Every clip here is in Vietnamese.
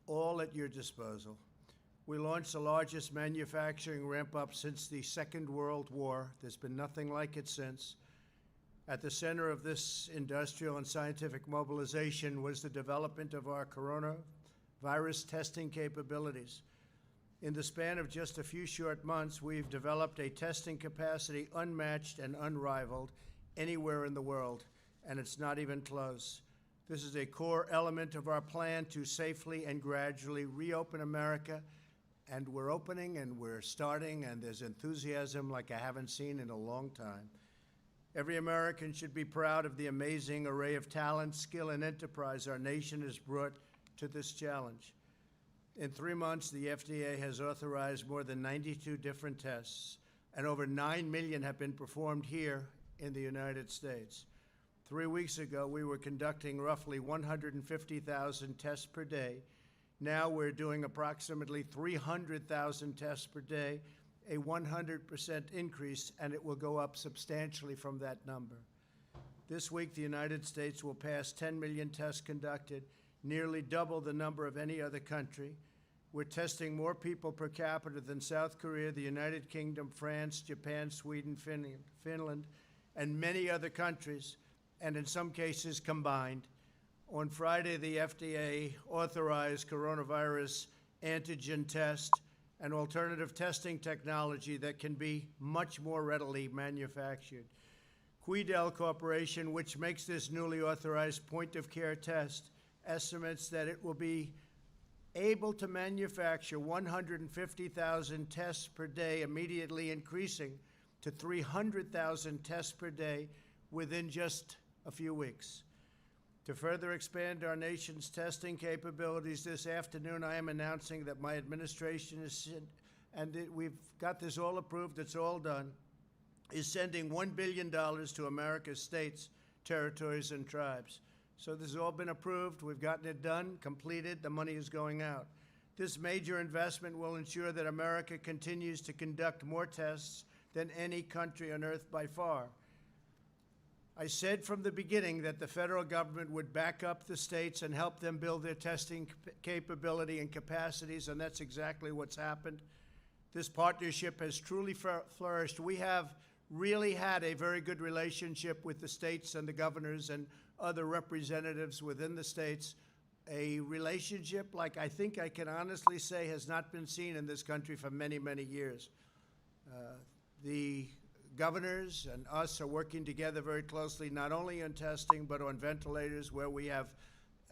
all at your disposal. We launched the largest manufacturing ramp-up since the Second World War. There's been nothing like it since. At the center of this industrial and scientific mobilization was the development of our coronavirus testing capabilities. In the span of just a few short months, we've developed a testing capacity unmatched and unrivaled anywhere in the world, and it's not even close. This is a core element of our plan to safely and gradually reopen America, and we're opening and we're starting, and there's enthusiasm like I haven't seen in a long time. Every American should be proud of the amazing array of talent, skill, and enterprise our nation has brought to this challenge. In 3 months, the FDA has authorized more than 92 different tests, and over 9 million have been performed here in the United States. 3 weeks ago, we were conducting roughly 150,000 tests per day. Now we're doing approximately 300,000 tests per day, a 100% increase, and it will go up substantially from that number. This week, the United States will pass 10 million tests conducted, nearly double the number of any other country. We're testing more people per capita than South Korea, the United Kingdom, France, Japan, Sweden, Finland, and many other countries, and in some cases combined. On Friday, the FDA authorized coronavirus antigen test, an alternative testing technology that can be much more readily manufactured. Quidel Corporation, which makes this newly authorized point-of-care test, estimates that it will be able to manufacture 150,000 tests per day, immediately increasing to 300,000 tests per day within just a few weeks. To further expand our nation's testing capabilities, this afternoon I am announcing that my administration we've got this all approved, it's all done, is sending $1 billion to America's states, territories, and tribes. So this has all been approved, we've gotten it done, completed, the money is going out. This major investment will ensure that America continues to conduct more tests than any country on earth by far. I said from the beginning that the federal government would back up the states and help them build their testing capability and capacities, and that's exactly what's happened. This partnership has truly flourished. We have really had a very good relationship with the states and the governors and other representatives within the states, a relationship like I think I can honestly say has not been seen in this country for many, many years. The governors and us are working together very closely, not only on testing, but on ventilators, where we have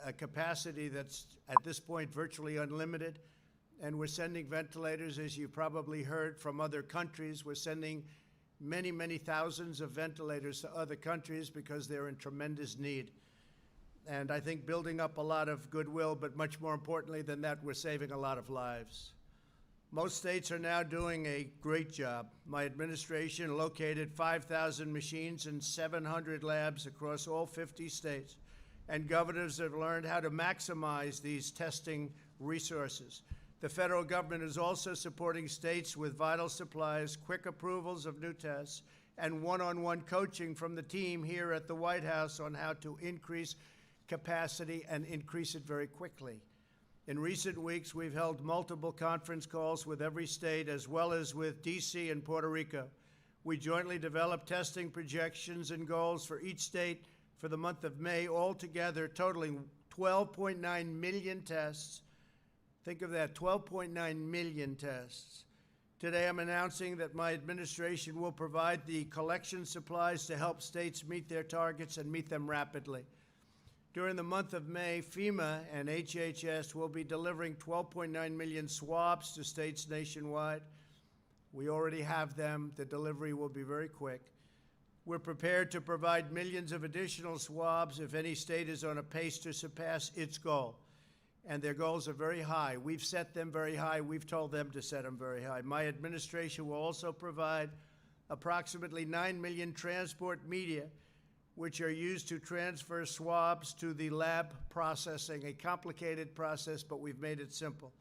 a capacity that's, at this point, virtually unlimited. And we're sending ventilators, as you probably heard, from other countries. We're sending many, many thousands of ventilators to other countries because they're in tremendous need. And I think building up a lot of goodwill, but much more importantly than that, we're saving a lot of lives. Most states are now doing a great job. My administration located 5,000 machines in 700 labs across all 50 states, and governors have learned how to maximize these testing resources. The federal government is also supporting states with vital supplies, quick approvals of new tests, and one-on-one coaching from the team here at the White House on how to increase capacity and increase it very quickly. In recent weeks, we've held multiple conference calls with every state, as well as with D.C. and Puerto Rico. We jointly developed testing projections and goals for each state for the month of May, altogether totaling 12.9 million tests. Think of that, 12.9 million tests. Today, I'm announcing that my administration will provide the collection supplies to help states meet their targets and meet them rapidly. During the month of May, FEMA and HHS will be delivering 12.9 million swabs to states nationwide. We already have them. The delivery will be very quick. We're prepared to provide millions of additional swabs if any state is on a pace to surpass its goal. And their goals are very high. We've set them very high. We've told them to set them very high. My administration will also provide approximately 9 million transport media, which are used to transfer swabs to the lab processing, a complicated process, but we've made it simple.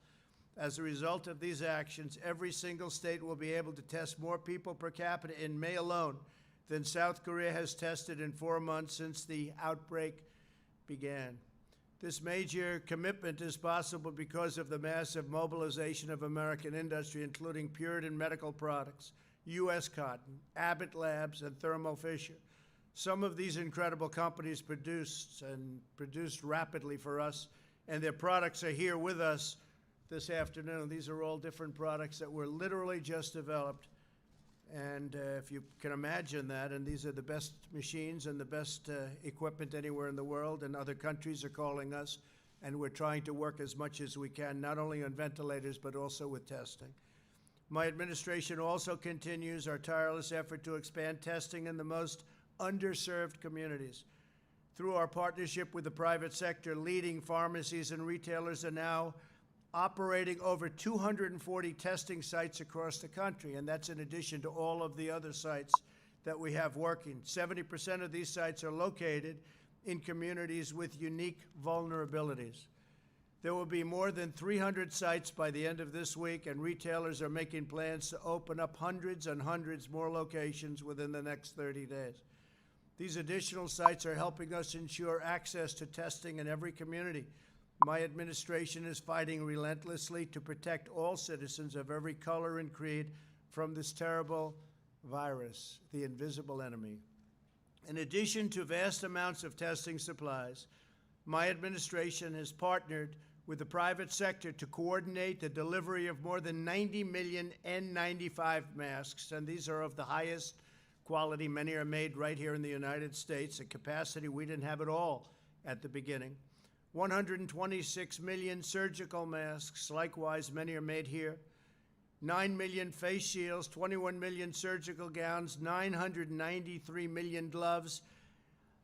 As a result of these actions, every single state will be able to test more people per capita in May alone than South Korea has tested in 4 months since the outbreak began. This major commitment is possible because of the massive mobilization of American industry, including Puritan Medical Products, U.S. Cotton, Abbott Labs, and Thermo Fisher. Some of these incredible companies produced rapidly for us, and their products are here with us this afternoon. These are all different products that were literally just developed. And if you can imagine that, and these are the best machines and the best equipment anywhere in the world, and other countries are calling us, and we're trying to work as much as we can, not only on ventilators, but also with testing. My administration also continues our tireless effort to expand testing in the most underserved communities. Through our partnership with the private sector, leading pharmacies and retailers are now operating over 240 testing sites across the country, and that's in addition to all of the other sites that we have working. 70% of these sites are located in communities with unique vulnerabilities. There will be more than 300 sites by the end of this week, and retailers are making plans to open up hundreds and hundreds more locations within the next 30 days. These additional sites are helping us ensure access to testing in every community. My administration is fighting relentlessly to protect all citizens of every color and creed from this terrible virus, the invisible enemy. In addition to vast amounts of testing supplies, my administration has partnered with the private sector to coordinate the delivery of more than 90 million N95 masks, and these are of the highest quality. Many are made right here in the United States, a capacity we didn't have at all at the beginning. 126 million surgical masks, likewise, many are made here. 9 million face shields, 21 million surgical gowns, 993 million gloves,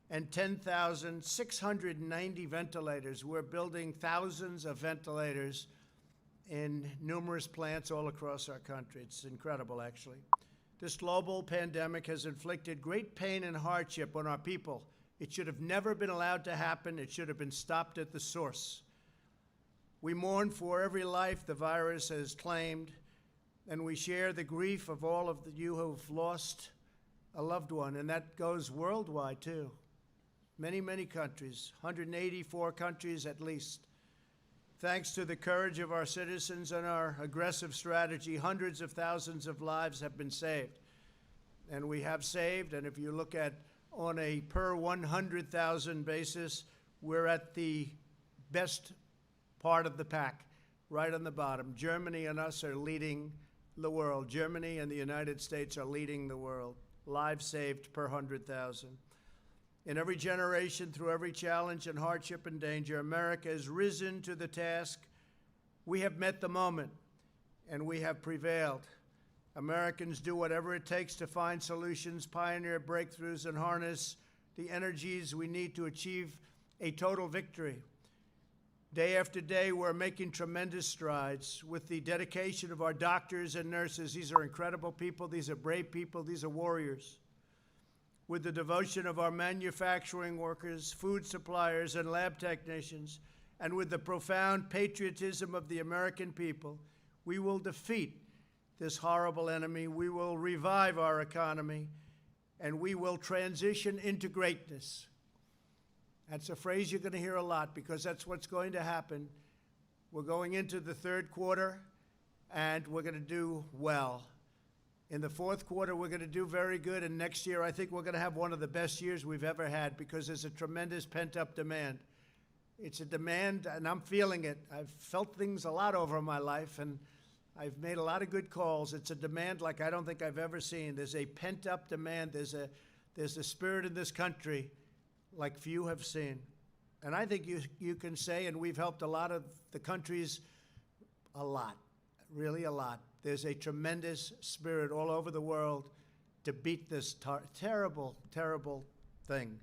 and 10,690 ventilators. We're building thousands of ventilators in numerous plants all across our country. It's incredible, actually. This global pandemic has inflicted great pain and hardship on our people. It should have never been allowed to happen. It should have been stopped at the source. We mourn for every life the virus has claimed, and we share the grief of all of you who have lost a loved one, and that goes worldwide, too. Many, many countries, 184 countries at least. Thanks to the courage of our citizens and our aggressive strategy, hundreds of thousands of lives have been saved. And we have saved, and if you look at on a per 100,000 basis, we're at the best part of the pack, right on the bottom. Germany and us are leading the world. Germany and the United States are leading the world. Lives saved per 100,000. In every generation, through every challenge and hardship and danger, America has risen to the task. We have met the moment, and we have prevailed. Americans do whatever it takes to find solutions, pioneer breakthroughs, and harness the energies we need to achieve a total victory. Day after day, we're making tremendous strides with the dedication of our doctors and nurses. These are incredible people. These are brave people. These are warriors. With the devotion of our manufacturing workers, food suppliers, and lab technicians, and with the profound patriotism of the American people, we will defeat this horrible enemy. We will revive our economy, and we will transition into greatness. That's a phrase you're going to hear a lot because that's what's going to happen. We're going into the third quarter, and we're going to do well. In the fourth quarter, we're going to do very good, and next year I think we're going to have one of the best years we've ever had because there's a tremendous pent-up demand. It's a demand, and I'm feeling it. I've felt things a lot over my life, and I've made a lot of good calls. It's a demand like I don't think I've ever seen. There's a pent-up demand. There's a spirit in this country like few have seen. And I think you can say, and we've helped a lot of the countries a lot, really a lot. There's a tremendous spirit all over the world to beat this terrible, terrible thing.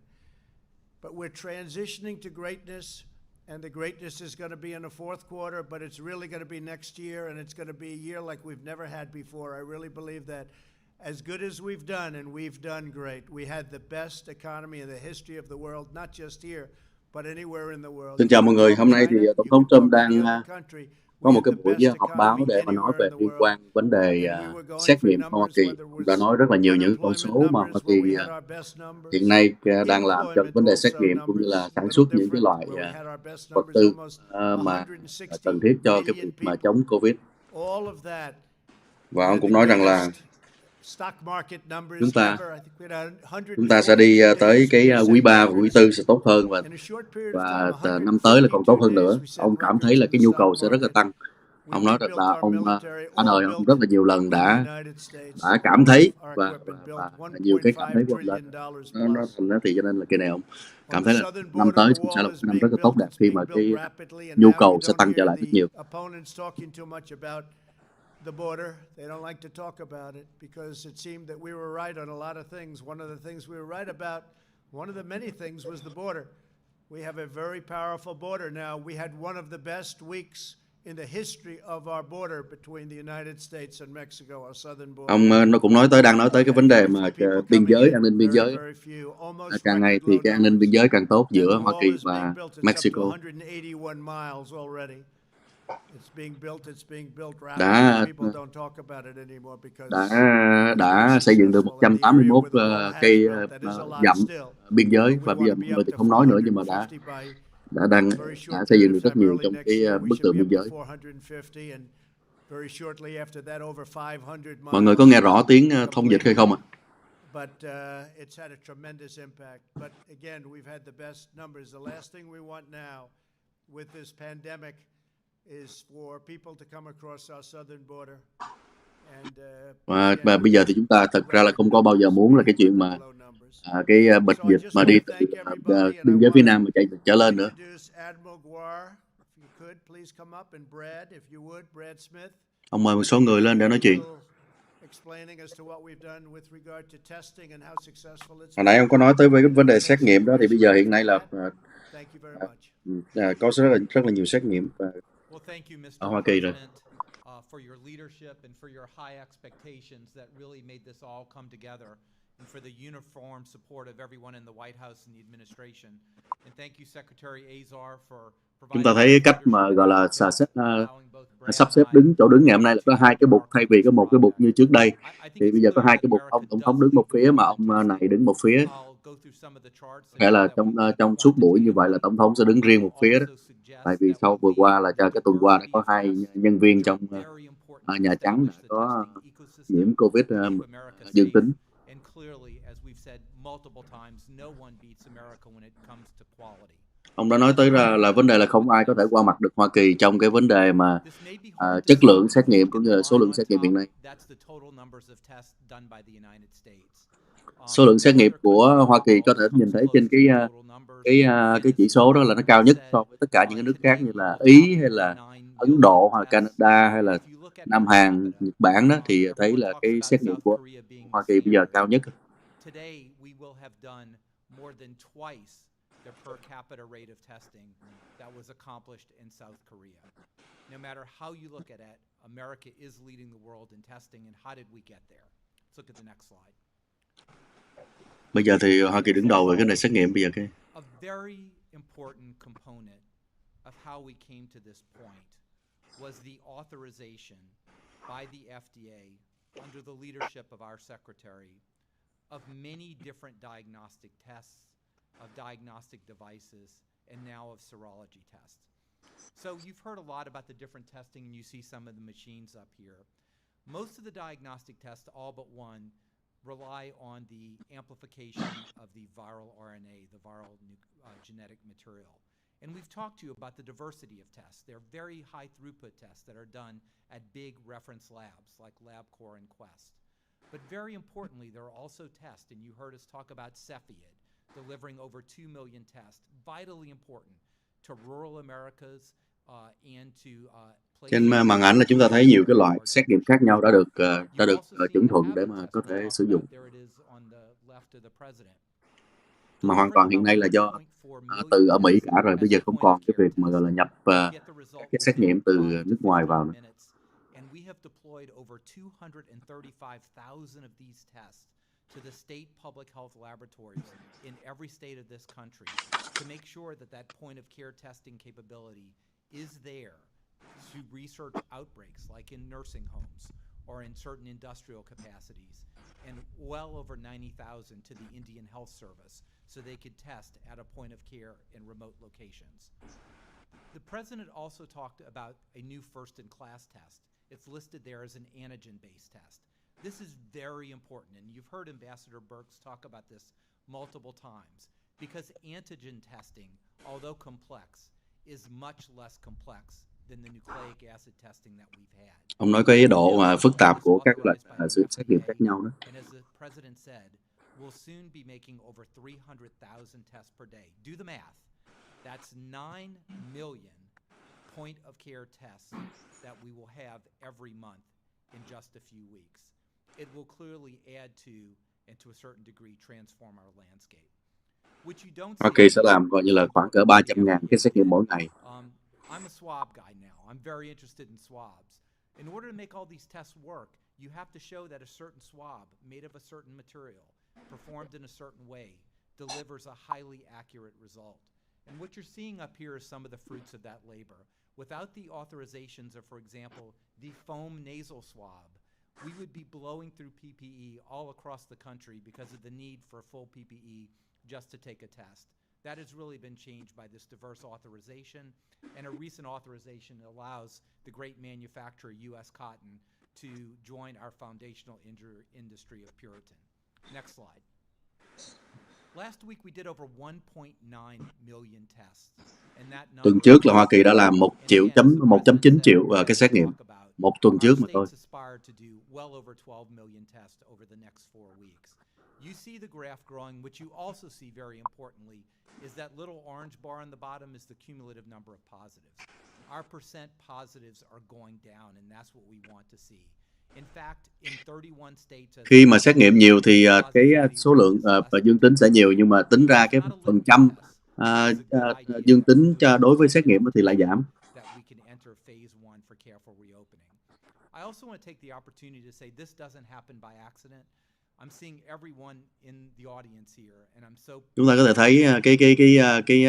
But we're transitioning to greatness, and the greatness is going to be in the fourth quarter, but it's really going to be next year, and it's going to be a year like we've never had before. I really believe that as good as we've done, and we've done great. We had the best economy in the history of the world, not just here, but anywhere in the world. Xin chào mọi người, hôm nay thì Tổng thống Trump đang có một cái buổi họp báo để mà nói về liên quan vấn đề xét nghiệm của Hoa Kỳ. Ông đã nói rất là nhiều những con số mà Hoa Kỳ hiện nay đang làm cho vấn đề xét nghiệm cũng như là sản xuất những cái loại vật tư mà cần thiết cho cái việc mà chống Covid. Và ông cũng nói rằng là chúng ta sẽ đi tới cái quý 3 và quý 4 sẽ tốt hơn, và năm tới là còn tốt hơn nữa. Ông cảm thấy là cái nhu cầu sẽ rất là tăng. Ông nói rằng là ông cả đời ông rất là nhiều lần đã cảm thấy và nhiều cái cảm thấy của ông nó thành ra, thì cho nên là cái này ông cảm thấy là năm tới cũng sẽ là một năm rất là tốt đẹp khi mà cái nhu cầu sẽ tăng trở lại rất nhiều. The border. They don't like to talk about it because it seemed that we were right on a lot of things. One of the things we were right about, one of the many things, was the border. We have a very powerful border now. We had one of the best weeks in the history of our border between the United States and Mexico, our southern border. Ông nó cũng đang nói tới cái vấn đề mà biên giới, an ninh biên giới. Càng ngày thì cái an ninh biên giới càng tốt giữa Hoa Kỳ và Mexico. Đã xây dựng được 181 cây dặm biên giới, và bây giờ mọi người thì không nói nữa, nhưng mà đã xây dựng được rất nhiều trong cái bức tường biên giới. Mọi người có nghe rõ tiếng thông dịch hay không ạ? But it's had a tremendous impact. But again, we've had the best numbers. The last thing we want now with this pandemic is for people to come across our southern border. Và bây giờ thì chúng ta thật ra là không có bao giờ muốn là cái chuyện mà cái bệnh dịch mà đi từ biên giới phía Nam mà chạy trở lên nữa. Ông mời một số người lên để nói chuyện. Hồi nãy ông có nói tới với cái vấn đề xét nghiệm đó, thì bây giờ hiện nay là có rất là nhiều xét nghiệm ở Hoa Kỳ rồi. For your leadership and for your high expectations that really made this all come together, and for the uniform support of everyone in the White House and the administration. And thank you, Secretary Azar, for providing. Chúng ta thấy cách mà gọi là sắp xếp chỗ đứng ngày hôm nay là có hai cái bục thay vì có một cái bục như trước đây. Thì bây giờ có hai cái bục, ông tổng thống đứng một phía mà ông này đứng một phía. Nghĩa là trong suốt buổi như vậy là tổng thống sẽ đứng riêng một phía đó. Tại vì sau vừa qua là cái tuần qua đã có hai nhân viên trong Nhà Trắng đã có nhiễm Covid dương tính. Ông đã nói tới là vấn đề là không ai có thể qua mặt được Hoa Kỳ trong cái vấn đề mà chất lượng xét nghiệm cũng như là số lượng xét nghiệm hiện nay. Số lượng xét nghiệm của Hoa Kỳ có thể nhìn thấy trên cái chỉ số đó là nó cao nhất so với tất cả những cái nước khác như là Ý hay là Ấn Độ hoặc là Canada hay là Nam Hàn, Nhật Bản đó, thì thấy là cái xét nghiệm của Hoa Kỳ bây giờ cao nhất. The per capita rate of testing that was accomplished in South Korea. No matter how you look at it, America is leading the world in testing, and how did we get there? Let's look at the next slide. Bây giờ thì Hoa Kỳ đứng đầu về cái này xét nghiệm bây giờ cái. A very important component of how we came to this point was the authorization by the FDA under the leadership of our secretary of many different diagnostic tests, of diagnostic devices, and now of serology tests. So you've heard a lot about the different testing, and you see some of the machines up here. Most of the diagnostic tests, all but one, rely on the amplification of the viral RNA, the viral genetic material. And we've talked to you about the diversity of tests. They're very high throughput tests that are done at big reference labs like LabCorp and Quest. But very importantly, there are also tests, and you heard us talk about Cepheid, delivering over 2 million tests, vitally important to rural Americas and to trên màn ảnh là chúng ta thấy nhiều cái loại xét nghiệm khác nhau đã được chuẩn thuận để mà có thể sử dụng. Mà hoàn toàn hiện nay là do từ ở Mỹ cả rồi, bây giờ không còn cái việc mà gọi là nhập các cái xét nghiệm từ nước ngoài vào nữa. And we have deployed over 235,000 of these tests to the state public health laboratories in every state of this country to make sure that that point of care testing capability is there to research outbreaks like in nursing homes or in certain industrial capacities, and well over 90,000 to the Indian Health Service so they could test at a point of care in remote locations. The president also talked about a new first-in-class test. It's listed there as an antigen-based test. This is very important, and you've heard Ambassador Birx talk about this multiple times, because antigen testing, although complex, is much less complex than the nucleic acid testing that we've had. Ông nói cái độ mà phức tạp của các loại sự xét nghiệm khác nhau đó. And as the president said, we'll soon be making over 300,000 tests per day. Do the math. That's 9 million point of care tests that we will have every month in just a few weeks. It will clearly add to, and to a certain degree, transform our landscape. Hoa Kỳ sẽ làm coi như là khoảng cỡ 300.000 cái xét nghiệm mỗi ngày. I'm a swab guy now. I'm very interested in swabs. In order to make all these tests work, you have to show that a certain swab made of a certain material, performed in a certain way, delivers a highly accurate result. And what you're seeing up here is some of the fruits of that labor. Without the authorizations of, for example, the foam nasal swab, we would be blowing through PPE all across the country because of the need for full PPE just to take a test. That has really been changed by this diverse authorization, and a recent authorization that allows the great manufacturer, U.S. Cotton, to join our foundational industry of Puritan. Next slide. Last week we did over 1.9 million tests. Tuần trước là Hoa Kỳ đã làm 1.9 triệu cái xét nghiệm. Một tuần trước mà thôi. You see the graph growing. What you also see very importantly is that little orange bar on the bottom is the cumulative number of positives. Our percent positives are going down, and that's what we want to see. In fact, in 31 states, khi mà xét nghiệm nhiều thì cái số lượng dương tính sẽ nhiều, nhưng mà tính ra cái phần trăm dương tính đối với xét nghiệm thì lại giảm. I also want to take the opportunity to say this doesn't happen by accident. I'm seeing everyone in the audience here, and I'm so. Chúng ta có thể thấy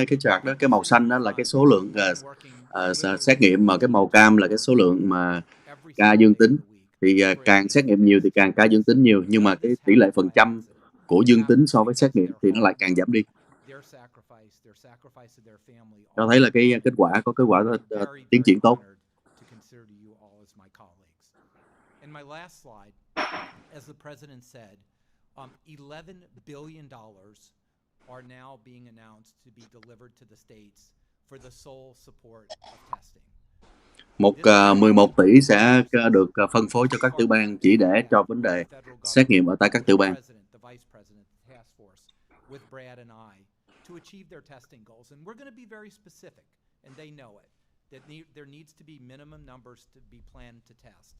cái chart đó, cái màu xanh đó là cái số lượng xét nghiệm, mà cái màu cam là cái số lượng mà ca dương tính. Thì càng xét nghiệm nhiều thì càng ca dương tính nhiều, nhưng mà cái tỷ lệ phần trăm của dương tính so với xét nghiệm thì nó lại càng giảm đi. Cho thấy là cái kết quả có kết quả tiến triển tốt. And my last slide, as the president said, $11 billion are now being announced to be delivered to the states for the sole support of testing. 11 tỷ sẽ được phân phối cho các tiểu bang chỉ để cho vấn đề xét nghiệm ở tại các tiểu bang. With Brad and I to achieve their testing goals, and we're going to be very specific, and they know it. That there needs to be minimum numbers to be planned to test.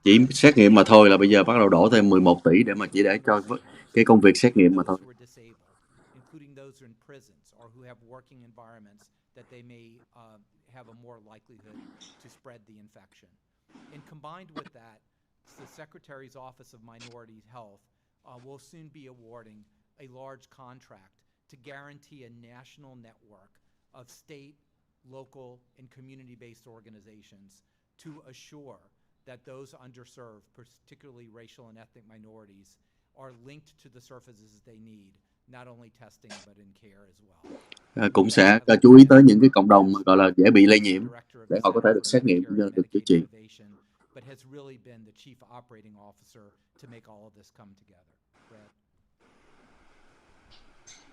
Chỉ xét nghiệm mà thôi là bây giờ bắt đầu đổ thêm 11 tỷ để mà chỉ để cho cái công việc xét nghiệm mà thôi. Including those in prisons or who have working environments that they may have a more likelihood to spread the infection. And combined with that, the Secretary's Office of Minority Health will soon be awarding a large contract to guarantee a national network of state, local, and community-based organizations to assure that those underserved, particularly racial and ethnic minorities, are linked to the services they need, not only testing but in care as well. Cũng sẽ chú ý tới những cái cộng đồng mà gọi là dễ bị lây nhiễm để họ có thể được xét nghiệm, được chữa trị. But has really been the chief operating officer to make all of this come together. Brad.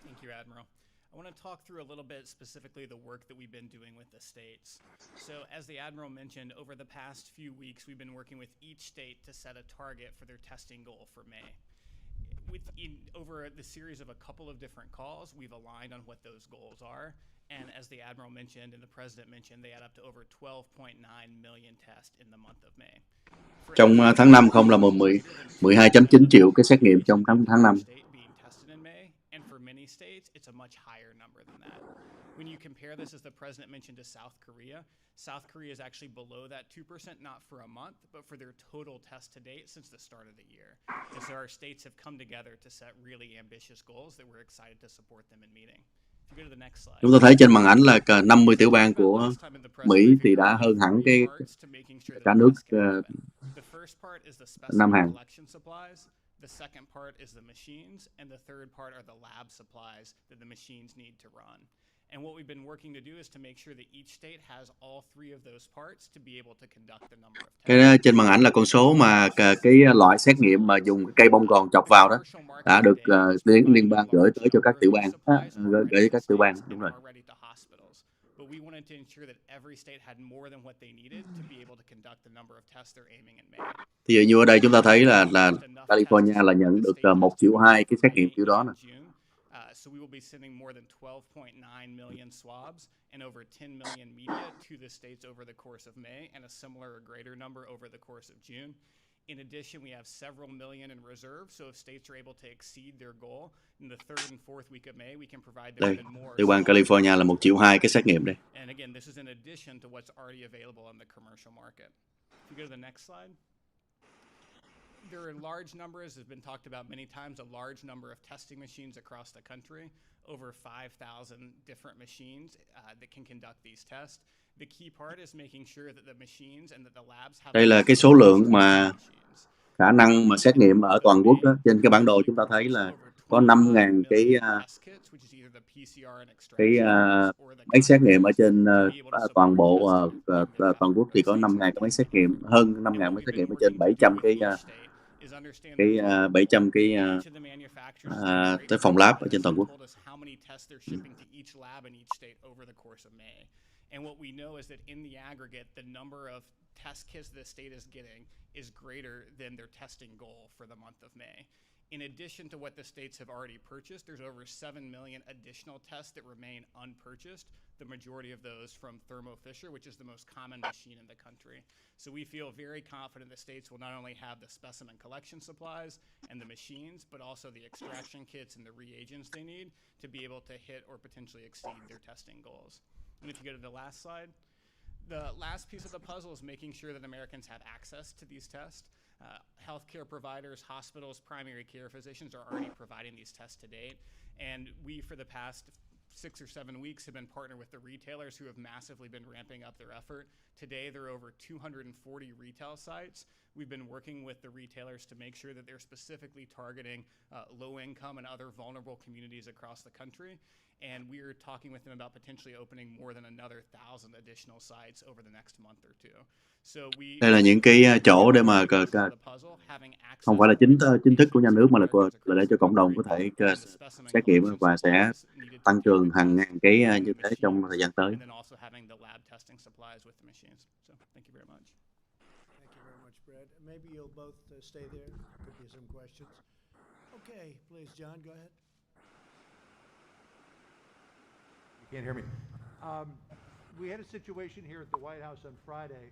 Thank you, Admiral. I want to talk through a little bit specifically the work that we've been doing with the states. So as the Admiral mentioned, over the past few weeks, we've been working with each state to set a target for their testing goal for May. Over the series of a couple of different calls, we've aligned on what those goals are. And as the Admiral mentioned and the President mentioned, they add up to over 12.9 million tests in the month of May. Trong tháng 5 không là 12.9 triệu cái xét nghiệm trong tháng 5. And for many states, it's a much higher number than that. When you compare this, as the President mentioned, to South Korea is actually below that 2%, not for a month, but for their total tests to date since the start of the year. And so our states have come together to set really ambitious goals that we're excited to support them in meeting. If you go to the next slide. Chúng ta thấy trên màn ảnh là 50 tiểu bang của Last time in the press Mỹ briefing, thì there đã are hơn hẳn three cái parts to making sure that cả the nước tests can happen. The first part is the Nam specimen Hàn. collection supplies. The second part is the machines, and the third part are the lab supplies that the machines need to run. And what we've been working to do is to make sure that each state has all three of those parts to be able to conduct the number of Cái tests. trên màn ảnh là con số mà cái loại xét nghiệm mà dùng cái cây bông gòn chọc vào đó đã được liên bang gửi tới cho các tiểu bang, gửi các tiểu bang, đúng rồi. But we wanted to ensure that every state had more than what they needed to be able to conduct the number of tests they're aiming in May. Thì như ở đây chúng ta thấy là California là nhận được 1,2 triệu cái xét nghiệm kiểu đó nè. So we will be sending more than 12.9 million swabs and over 10 million media to the states over the course of May, and a similar or greater number over the course of June. In addition, we have several million in reserve, so if states are able to exceed their goal in the third and fourth week of May, we can provide them even more. Tiểu bang California là 1,2 triệu cái xét nghiệm đây. And again, this is in addition to what's already available in the commercial market. If you go to the next slide. There are large numbers, has been talked about many times, a large number of testing machines across the country, over 5,000 different machines that can conduct these tests. The key part is making sure that the machines and that the labs have. Đây là cái số lượng mà khả năng mà xét nghiệm ở toàn quốc đó. Trên cái bản đồ chúng ta thấy là có 5.000 cái máy xét nghiệm ở trên toàn bộ toàn quốc, thì có 5.000 cái máy xét nghiệm, hơn 5.000 máy xét nghiệm ở trên 700 cái phòng lab ở trên toàn quốc. And what we know is that in the aggregate, the number of test kits the state is getting is greater than their testing goal for the month of May. In addition to what the states have already purchased, there's over 7 million additional tests that remain unpurchased, the majority of those from Thermo Fisher, which is the most common machine in the country. So we feel very confident the states will not only have the specimen collection supplies and the machines, but also the extraction kits and the reagents they need to be able to hit or potentially exceed their testing goals. And if you go to the last slide, the last piece of the puzzle is making sure that Americans have access to these tests. Healthcare providers, hospitals, primary care physicians are already providing these tests to date. And we, for the past 6 or 7 weeks, have been partnered with the retailers who have massively been ramping up their effort. Today, there are over 240 retail sites. We've been working with the retailers to make sure that they're specifically targeting low-income and other vulnerable communities across the country. And we are talking with them about potentially opening more than another 1,000 additional sites over the next month or two. Đây là những cái chỗ để mà không phải là chính thức của nhà nước, mà là để cho cộng đồng có thể xét nghiệm và sẽ tăng cường hàng ngàn cái như thế trong thời gian tới. Maybe you'll both stay there. Could be some questions. Okay, please, John, go ahead. You can't hear me. We had a situation here at the White House on Friday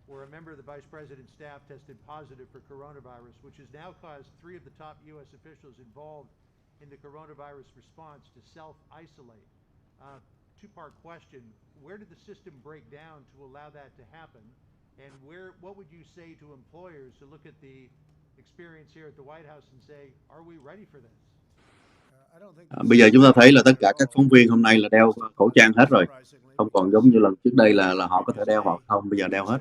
where a member of the Vice President's staff tested positive for coronavirus, which has now caused 3 of the top U.S. officials involved in the coronavirus response to self-isolate. Two-part question. Where did the system break down to allow that to happen? And what would you say to employers who look at the experience here at the White House and say, are we ready for this? Bây giờ chúng ta thấy là tất cả các phóng viên hôm nay là đeo khẩu trang hết rồi, không còn giống như lần trước đây là họ có thể đeo hoặc không, bây giờ đeo hết.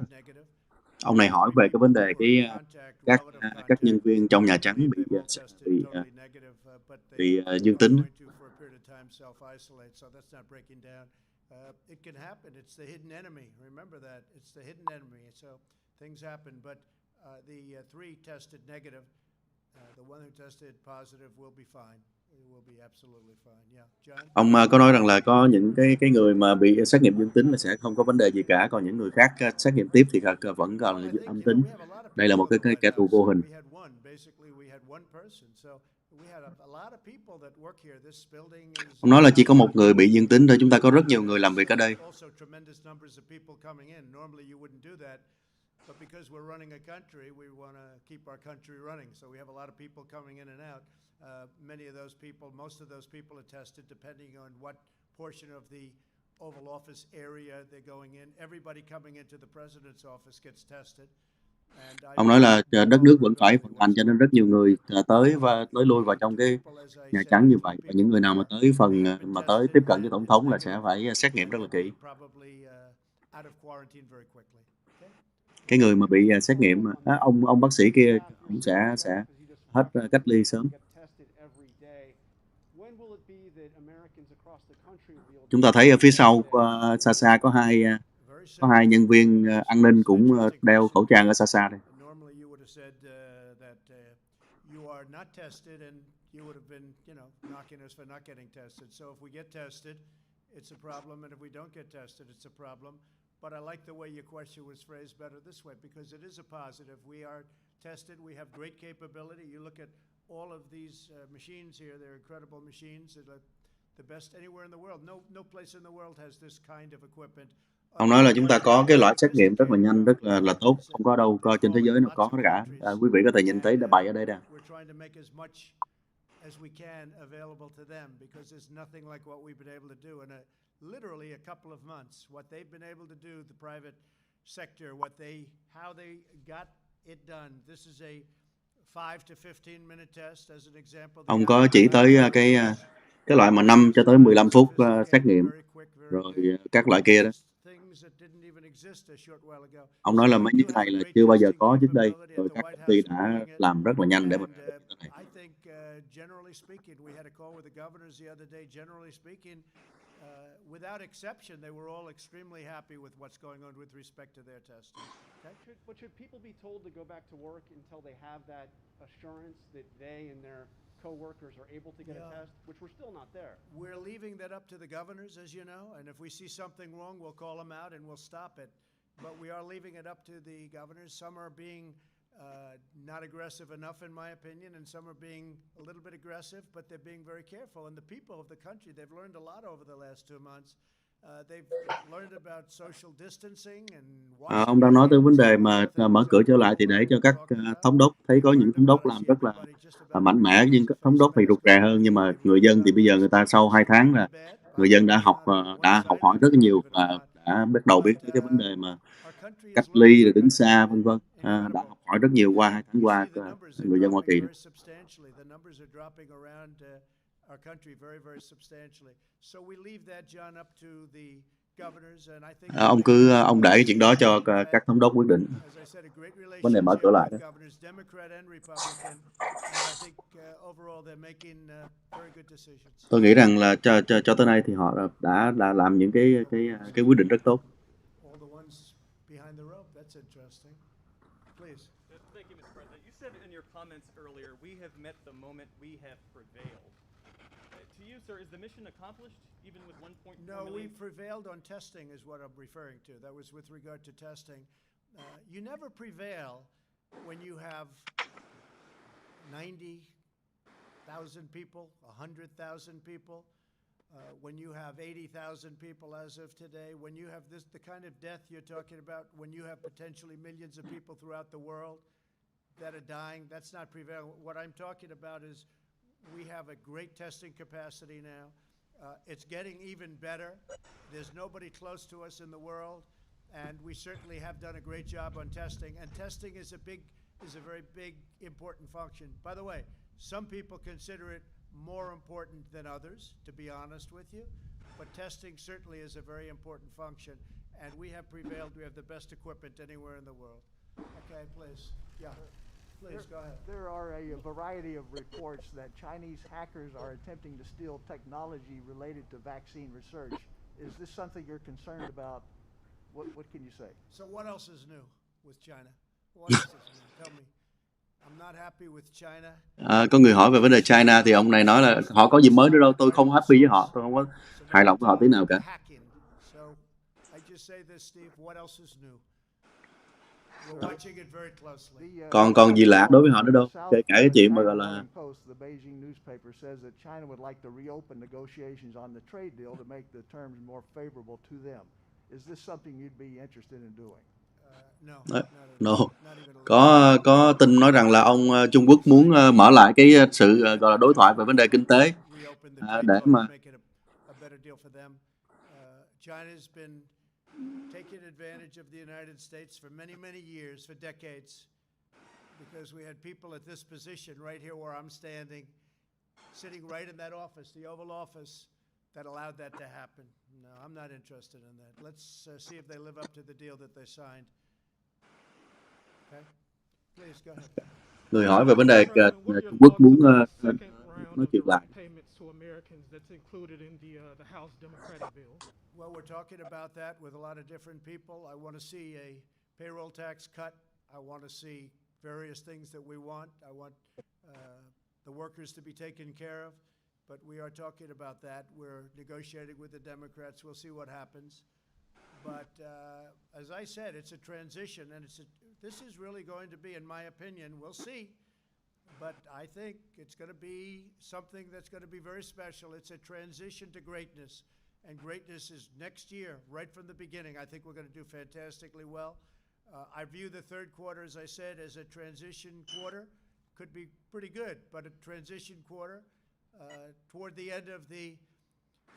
Ông này hỏi về cái vấn đề các nhân viên trong Nhà Trắng bị dương tính. It can happen. It's the hidden enemy. Remember that. It's the hidden enemy. So things happen. But the 3 tested negative. The one who tested positive will be fine. It will be absolutely fine. Yeah, John. Ông có nói rằng là có những cái người mà bị xét nghiệm dương tính là sẽ không có vấn đề gì cả, còn những người khác xét nghiệm tiếp thì vẫn còn là âm tính. Đây là một cái kẻ thù vô hình. Ông nói là chỉ có một người bị dương tính thôi, chúng ta có rất nhiều người làm việc ở đây. But because we're running a country, we want to keep our country running. So we have a lot of people coming in and out. Many of those people, most of those people are tested depending on what portion of the Oval Office area they're going in. Everybody coming into the president's office gets tested. Ông nói là đất nước vẫn phải vận hành, cho nên rất nhiều người tới và tới lui vào trong cái Nhà Trắng như vậy. Và những người nào mà tới phần mà tới tiếp cận với Tổng thống là sẽ phải xét nghiệm rất là kỹ. Cái người mà bị xét nghiệm, ông bác sĩ kia cũng sẽ hết cách ly sớm. Chúng ta thấy ở phía sau xa xa có hai nhân viên an ninh cũng đeo khẩu trang ở xa xa đây. You would have been, knocking us for not getting tested. So if we get tested, it's a problem, and if we don't get tested, it's a problem. But I like the way your question was phrased better this way, because it is a positive. We are tested. We have great capability. You look at all of these machines here; they're incredible machines. They're the best anywhere in the world. No place in the world has this kind of equipment. Ông nói là chúng ta có cái loại xét nghiệm rất là nhanh, rất là tốt, không có đâu có trên thế giới nào có cả. Quý vị có thể nhìn thấy đã bày ở đây nè. As we can available to them, because there's nothing like what we've been able to do in literally a couple of months. What they've been able to do, the private sector, how they got it done. This is a 5 to 15 minute test as an example. Ông có chỉ tới cái loại mà 5 cho tới 15 phút xét nghiệm, rồi các loại kia đó. Ông nói là mấy cái này là chưa bao giờ có trước đây, rồi các công ty đã làm rất là nhanh để mà generally speaking, we had a call with the governors the other day. Generally speaking, without exception, they were all extremely happy with what's going on with respect to their testing. Okay? But should people be told to go back to work until they have that assurance that they and their co-workers are able to get a test, which we're still not there? We're leaving that up to the governors, as you know, and if we see something wrong, we'll call them out and we'll stop it. But we are leaving it up to the governors. Some are being not aggressive enough, in my opinion, and some are being a little bit aggressive, but they're being very careful. And the people of the country, they've learned a lot over the last 2 months. They've learned about social distancing and ông đang nói tới vấn đề mà mở cửa trở lại thì để cho các thống đốc thấy, có những thống đốc làm rất là mạnh mẽ, nhưng các thống đốc thì rụt rè hơn. Nhưng mà người dân thì bây giờ người ta sau 2 tháng là người dân đã học hỏi rất nhiều và đã bắt đầu biết tới cái vấn đề mà cách ly rồi đứng xa vân vân, đã học hỏi rất nhiều qua 2 tháng qua người dân Hoa Kỳ. Ông để cái chuyện đó cho các thống đốc quyết định vấn đề mở cửa lại đó. Tôi nghĩ rằng là cho tới nay thì họ đã làm những cái quyết định rất tốt. Behind the rope. That's interesting. Please. Thank you, Mr. President. You said in your comments earlier, we have met the moment we have prevailed. To you, sir, is the mission accomplished even with 1.4 million? No, we prevailed on testing is what I'm referring to. That was with regard to testing. You never prevail when you have 90,000 people, 100,000 people. When you have 80,000 people as of today, when you have the kind of death you're talking about, when you have potentially millions of people throughout the world that are dying, that's not prevailing. What I'm talking about is we have a great testing capacity now. It's getting even better. There's nobody close to us in the world, and we certainly have done a great job on testing. And testing is a very big, important function. By the way, some people consider it more important than others, to be honest with you, but testing certainly is a very important function, and we have prevailed. We have the best equipment anywhere in the world. Okay, please. Yeah, please go ahead. There are a variety of reports that Chinese hackers are attempting to steal technology related to vaccine research. Is this something you're concerned about? What can you say? So what else is new with China? What else is new? Tell me. I'm not happy with China. Có người hỏi về vấn đề China thì ông này nói là họ có gì mới nữa đâu, tôi không happy với họ, tôi không có hài lòng với họ tí nào cả. Còn gì lạ đối với họ nữa đâu, kể cả cái chuyện mà gọi là no. Có tin nói rằng là ông Trung Quốc muốn mở lại cái sự gọi là đối thoại về vấn đề kinh tế để mà taken advantage of the United States for many, many years, for decades, because we had people at this position right here where I'm standing, sitting right in that office, the Oval Office, that allowed that to happen. No, I'm not interested in that. Let's see if they live up to the deal that they signed. Okay? Please, go ahead. Người hỏi về vấn đề Trung Quốc muốn nói chuyện lại. Well, we're talking about that with a lot of different people. I want to see a payroll tax cut. I want to see various things that we want. I want the workers to be taken care of. But we are talking about that. We're negotiating with the Democrats. We'll see what happens. But as I said, it's a transition, and this is really going to be, in my opinion, we'll see. But I think it's going to be something that's going to be very special. It's a transition to greatness, and greatness is next year, right from the beginning. I think we're going to do fantastically well. I view the third quarter, as I said, as a transition quarter. Could be pretty good, but a transition quarter. Toward the end of the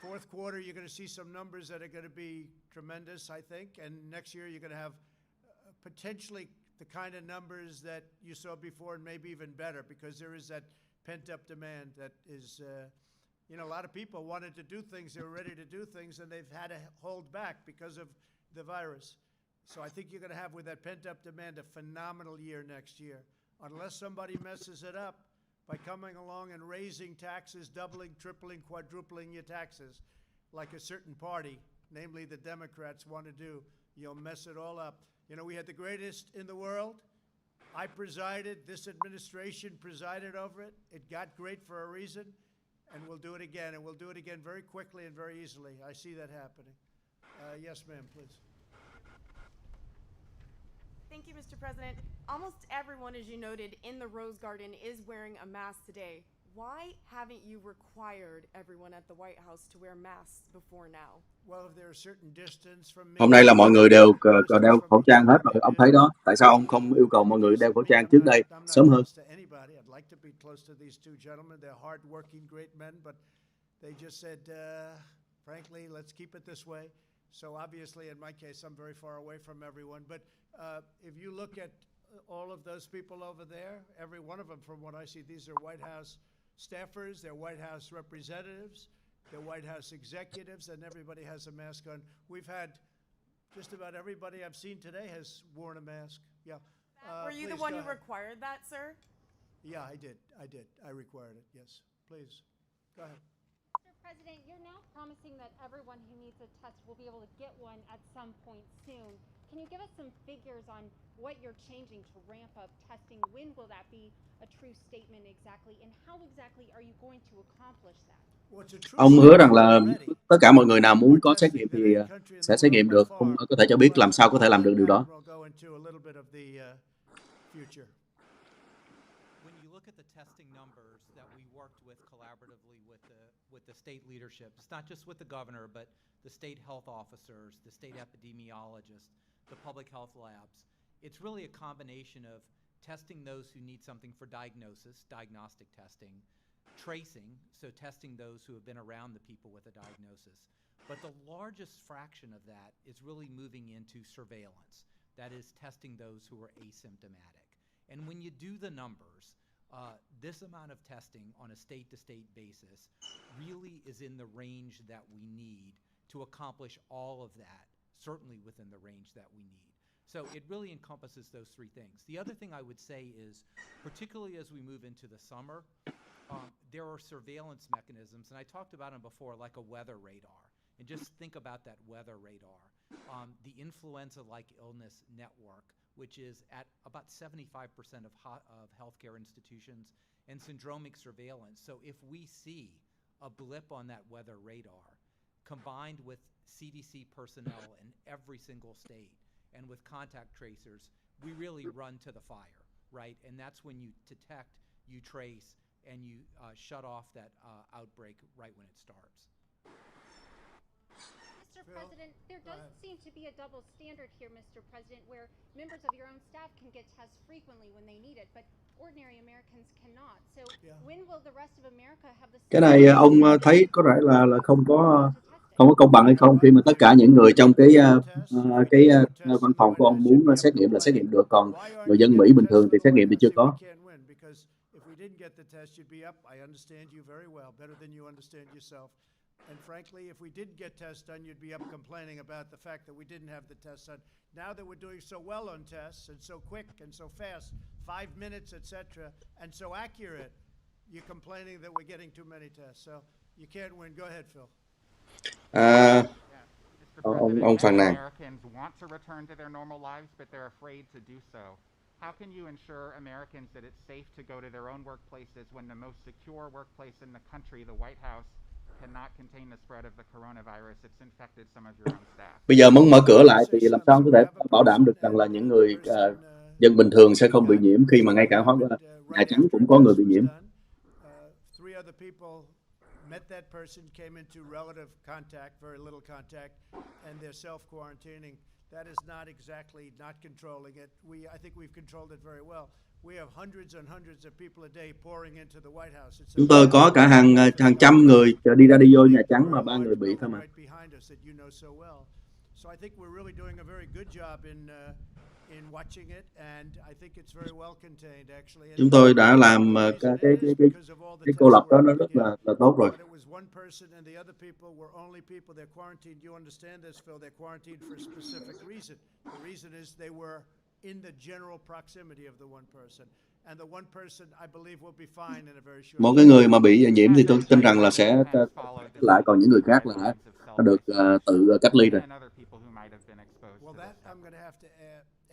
fourth quarter, you're going to see some numbers that are going to be tremendous, I think. And next year, you're going to have potentially the kind of numbers that you saw before and maybe even better, because there is that pent-up demand that is, a lot of people wanted to do things. They were ready to do things, and they've had to hold back because of the virus. So I think you're going to have, with that pent-up demand, a phenomenal year next year. Unless somebody messes it up by coming along and raising taxes, doubling, tripling, quadrupling your taxes, like a certain party, namely the Democrats, want to do. You'll mess it all up. We had the greatest in the world. I presided. This administration presided over it. It got great for a reason, and we'll do it again. And we'll do it again very quickly and very easily. I see that happening. Yes, ma'am, please. Thank you, Mr. President. Almost everyone, as you noted, in the Rose Garden is wearing a mask today. Why haven't you required everyone at the White House to wear masks before now? Well, if they're a certain distance from me, Hôm nay là mọi người đều đeo khẩu trang hết rồi, ông thấy đó. Tại sao ông không yêu cầu mọi người đeo khẩu trang trước đây sớm hơn? I'd like to be close to these two gentlemen. They're hard-working, great men, but they just said, frankly, let's keep it this way. So obviously, in my case, I'm very far away from everyone. But if you look at all of those people over there, every one of them, from what I see, these are White House staffers, they're White House representatives, they're White House executives, and everybody has a mask on. We've had just about everybody I've seen today has worn a mask. Yeah. Were you the one who required that, sir? Yeah, I did. I required it, yes. Please, go ahead. Mr. President, you're now promising that everyone who needs a test will be able to get one at some point soon. Can you give us some figures on what you're changing to ramp up testing? When will that be a true statement exactly? And how exactly are you going to accomplish that? Ông hứa rằng là tất cả mọi người nào muốn có xét nghiệm thì sẽ xét nghiệm được. Ông có thể cho biết làm sao có thể làm được điều đó. Testing numbers that we worked with collaboratively with the state leadership. It's not just with the governor, but the state health officers, the state epidemiologists, the public health labs. It's really a combination of testing those who need something for diagnosis, diagnostic testing, tracing, so testing those who have been around the people with a diagnosis. But the largest fraction of that is really moving into surveillance. That is testing those who are asymptomatic. And when you do the numbers, this amount of testing on a state-to-state basis really is in the range that we need to accomplish all of that, certainly within the range that we need. So it really encompasses those three things. The other thing I would say is, particularly as we move into the summer, there are surveillance mechanisms, and I talked about them before, like a weather radar. And just think about that weather radar. The influenza-like illness network, which is at about 75% of healthcare institutions, and syndromic surveillance. So if we see a blip on that weather radar, combined with CDC personnel in every single state, and with contact tracers, we really run to the fire, right? And that's when you detect, you trace, and you shut off that outbreak right when it starts. Mr. President, there does seem to be a double standard here, Mr. President, where members of your own staff can get tests frequently when they need it, but ordinary Americans cannot. So when will the rest of America have the Cái này ông thấy có vẻ là không có không có công bằng hay không khi mà tất cả những người trong văn phòng của ông muốn xét nghiệm là xét nghiệm được, còn người dân Mỹ bình thường thì xét nghiệm thì chưa có. And frankly, if we did get tests done, you'd be up complaining about the fact that we didn't have the tests done. Now that we're doing so well on tests and so quick and so fast, 5 minutes, etc., and so accurate, you're complaining that we're getting too many tests. So you can't win. Go ahead, Phil. Ông phàn nàn. Americans want to return to their normal lives, but they're afraid to do so. How can you ensure Americans that it's safe to go to their own workplaces when the most secure workplace in the country, the White House, cannot contain the spread of the coronavirus? It's infected some of your own staff. Bây giờ muốn mở cửa lại thì làm sao có thể bảo đảm được rằng là những người dân bình thường sẽ không bị nhiễm khi mà ngay cả Nhà Trắng cũng có người bị nhiễm. Met that person, came into relative contact, very little contact, and they're self-quarantining. That is not exactly not controlling it. I think we've controlled it very well. We have hundreds and hundreds of people a day pouring into the White House. Chúng tôi có cả hàng trăm người đi vô Nhà Trắng mà 3 người bị thôi mà. So I think we're really doing a very good job in watching it, and I think it's very well contained actually. Chúng tôi đã làm cái cô lập đó nó rất là tốt rồi. But it was one person and the other people were only people they're quarantined. You understand this, Phil? They're quarantined for a specific reason. The reason is they were in the general proximity of the one person. And the one person I believe will be fine in a very short. Một cái người mà bị nhiễm thì tôi tin rằng là sẽ lại, còn những người khác là đã được tự cách ly rồi. Well, that I'm going to have to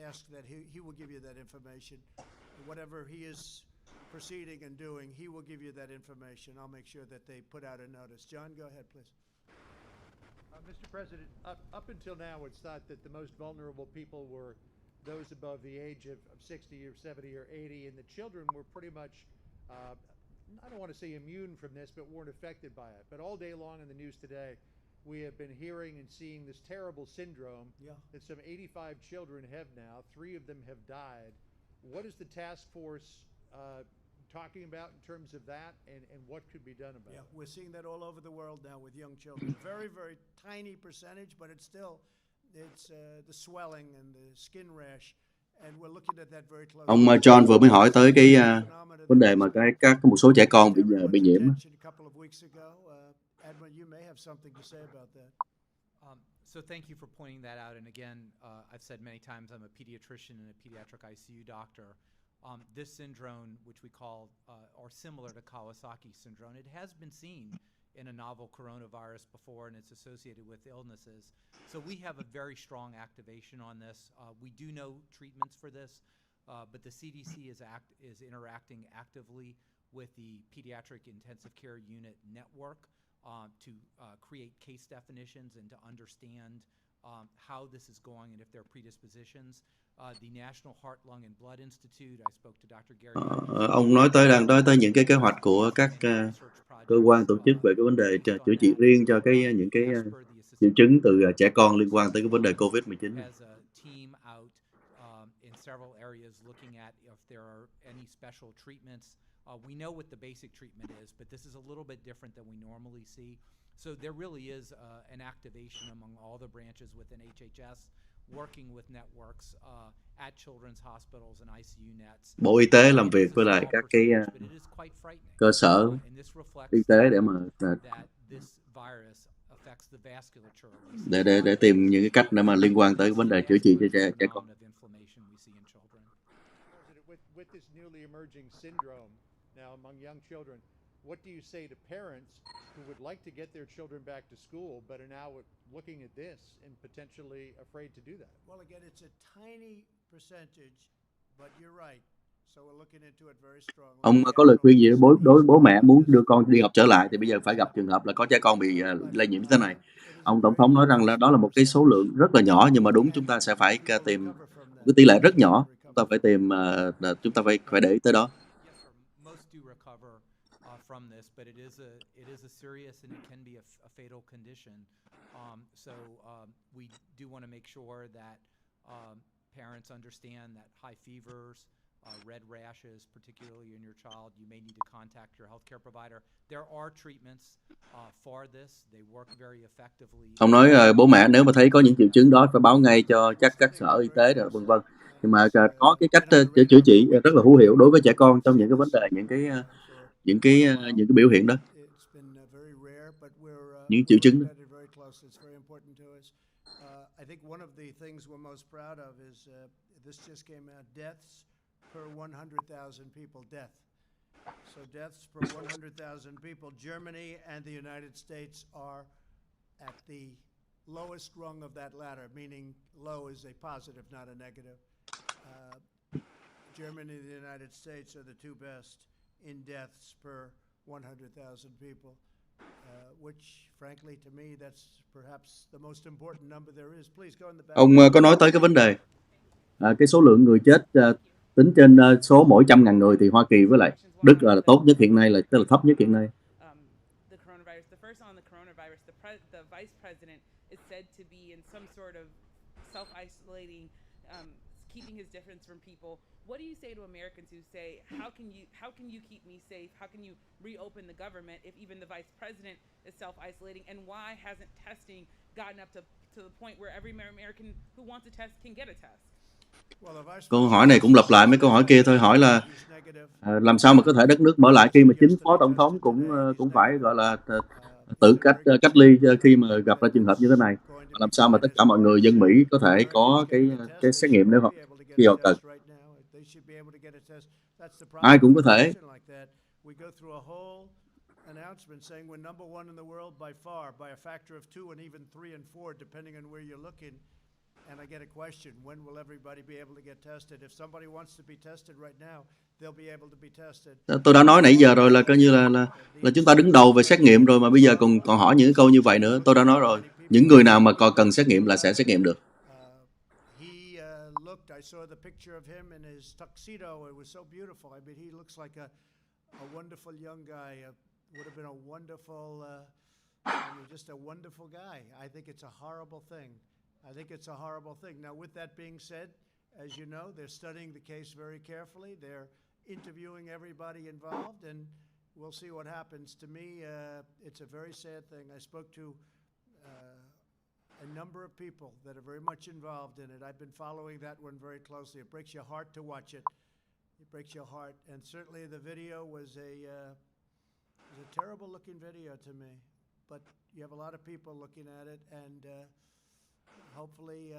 ask that he will give you that information. Whatever he is proceeding and doing, he will give you that information. I'll make sure that they put out a notice. John, go ahead, please. Mr. President, up until now, it's thought that the most vulnerable people were those above the age of 60 or 70 or 80, and the children were pretty much, I don't want to say immune from this, but weren't affected by it. But all day long in the news today, we have been hearing and seeing this terrible syndrome that some 85 children have now. 3 of them have died. What is the task force talking about in terms of that, and what could be done about it? We're seeing that all over the world now with young children. Very, very tiny percentage, but it's the swelling and the skin rash, and we're looking at that very closely. Ông John vừa mới hỏi tới cái vấn đề mà một số trẻ con bị nhiễm. You may have something to say about that. So thank you for pointing that out. And again, I've said many times I'm a pediatrician and a pediatric ICU doctor. This syndrome, which we call, or similar to Kawasaki syndrome, it has been seen in a novel coronavirus before, and it's associated with illnesses. So we have a very strong activation on this. We do know treatments for this, but the CDC is interacting actively with the Pediatric Intensive Care Unit network to create case definitions and to understand how this is going and if there are predispositions. The National Heart, Lung and Blood Institute, I spoke to Dr. Gary. Ông nói tới những cái kế hoạch của các cơ quan tổ chức về cái vấn đề chữa trị riêng cho những cái triệu chứng từ trẻ con liên quan tới cái vấn đề COVID-19. As a team out in several areas looking at if there are any special treatments. We know what the basic treatment is, but this is a little bit different than we normally see. So there really is an activation among all the branches within HHS, working with networks at children's hospitals and ICU nets. Bộ Y tế làm việc với lại các cái cơ sở y tế để mà để tìm những cái cách để mà liên quan tới vấn đề chữa trị cho trẻ con. With this newly emerging syndrome now among young children, what do you say to parents who would like to get their children back to school but are now looking at this and potentially afraid to do that? Well, again, it's a tiny percentage, but you're right. So we're looking into it very strongly. Ông có lời khuyên gì đối bố mẹ muốn đưa con đi học trở lại thì bây giờ phải gặp trường hợp là có trẻ con bị lây nhiễm như thế này. Ông Tổng thống nói rằng là đó là một cái số lượng rất là nhỏ, nhưng mà đúng chúng ta sẽ phải tìm cái tỷ lệ rất nhỏ. Chúng ta phải tìm, chúng ta phải để ý tới đó. Most do recover from this, but it is a serious and it can be a fatal condition. So we do want to make sure that parents understand that high fevers, red rashes, particularly in your child, you may need to contact your healthcare provider. There are treatments for this. They work very effectively. Ông nói bố mẹ nếu mà thấy có những triệu chứng đó phải báo ngay cho các sở y tế rồi vân vân. Nhưng mà có cái cách chữa trị rất là hữu hiệu đối với trẻ con trong những cái vấn đề, những cái biểu hiện đó, những triệu chứng đó. I think one of the things we're most proud of is this just came out, deaths per 100,000 people, So deaths per 100,000 people, Germany and the United States are at the lowest rung of that ladder, meaning low is a positive, not a negative. Germany and the United States are the two best in deaths per 100,000 people. Which, frankly, to me, that's perhaps the most important number there is. Please go in the back. Ông có nói tới cái vấn đề cái số lượng người chết tính trên số mỗi 100.000 người thì Hoa Kỳ với lại Đức là tốt nhất hiện nay, tức là thấp nhất hiện nay. The coronavirus. The first on the coronavirus, the vice president is said to be in some sort of self-isolating, keeping his distance from people. What do you say to Americans who say, how can you keep me safe? How can you reopen the government if even the vice president is self-isolating? And why hasn't testing gotten up to the point where every American who wants a test can get a test? Câu hỏi này cũng lặp lại mấy câu hỏi kia thôi, hỏi là làm sao mà có thể đất nước mở lại khi mà chính phó tổng thống cũng phải gọi là tự cách ly khi mà gặp ra trường hợp như thế này. Làm sao mà tất cả mọi người dân Mỹ có thể có cái xét nghiệm nếu khi họ cần. Ai cũng có thể. Announcement saying we're number one in the world by far, by a factor of 2 and even 3 and 4, depending on where you're looking. And I get a question, when will everybody be able to get tested? If somebody wants to be tested right now, they'll be able to be tested. Tôi đã nói nãy giờ rồi là coi như là chúng ta đứng đầu về xét nghiệm rồi mà bây giờ còn hỏi những câu như vậy nữa. Tôi đã nói rồi, những người nào mà còn cần xét nghiệm là sẽ xét nghiệm được. I saw the picture of him in his tuxedo. It was so beautiful. I mean, he looks like a wonderful young guy. Would have been a wonderful, just a wonderful guy. I think it's a horrible thing. Now, with that being said, as you know, they're studying the case very carefully. They're interviewing everybody involved, and we'll see what happens. To me, it's a very sad thing. I spoke to a number of people that are very much involved in it. I've been following that one very closely. It breaks your heart to watch it. It breaks your heart. And certainly the video was a terrible-looking video to me. But you have a lot of people looking at it, and hopefully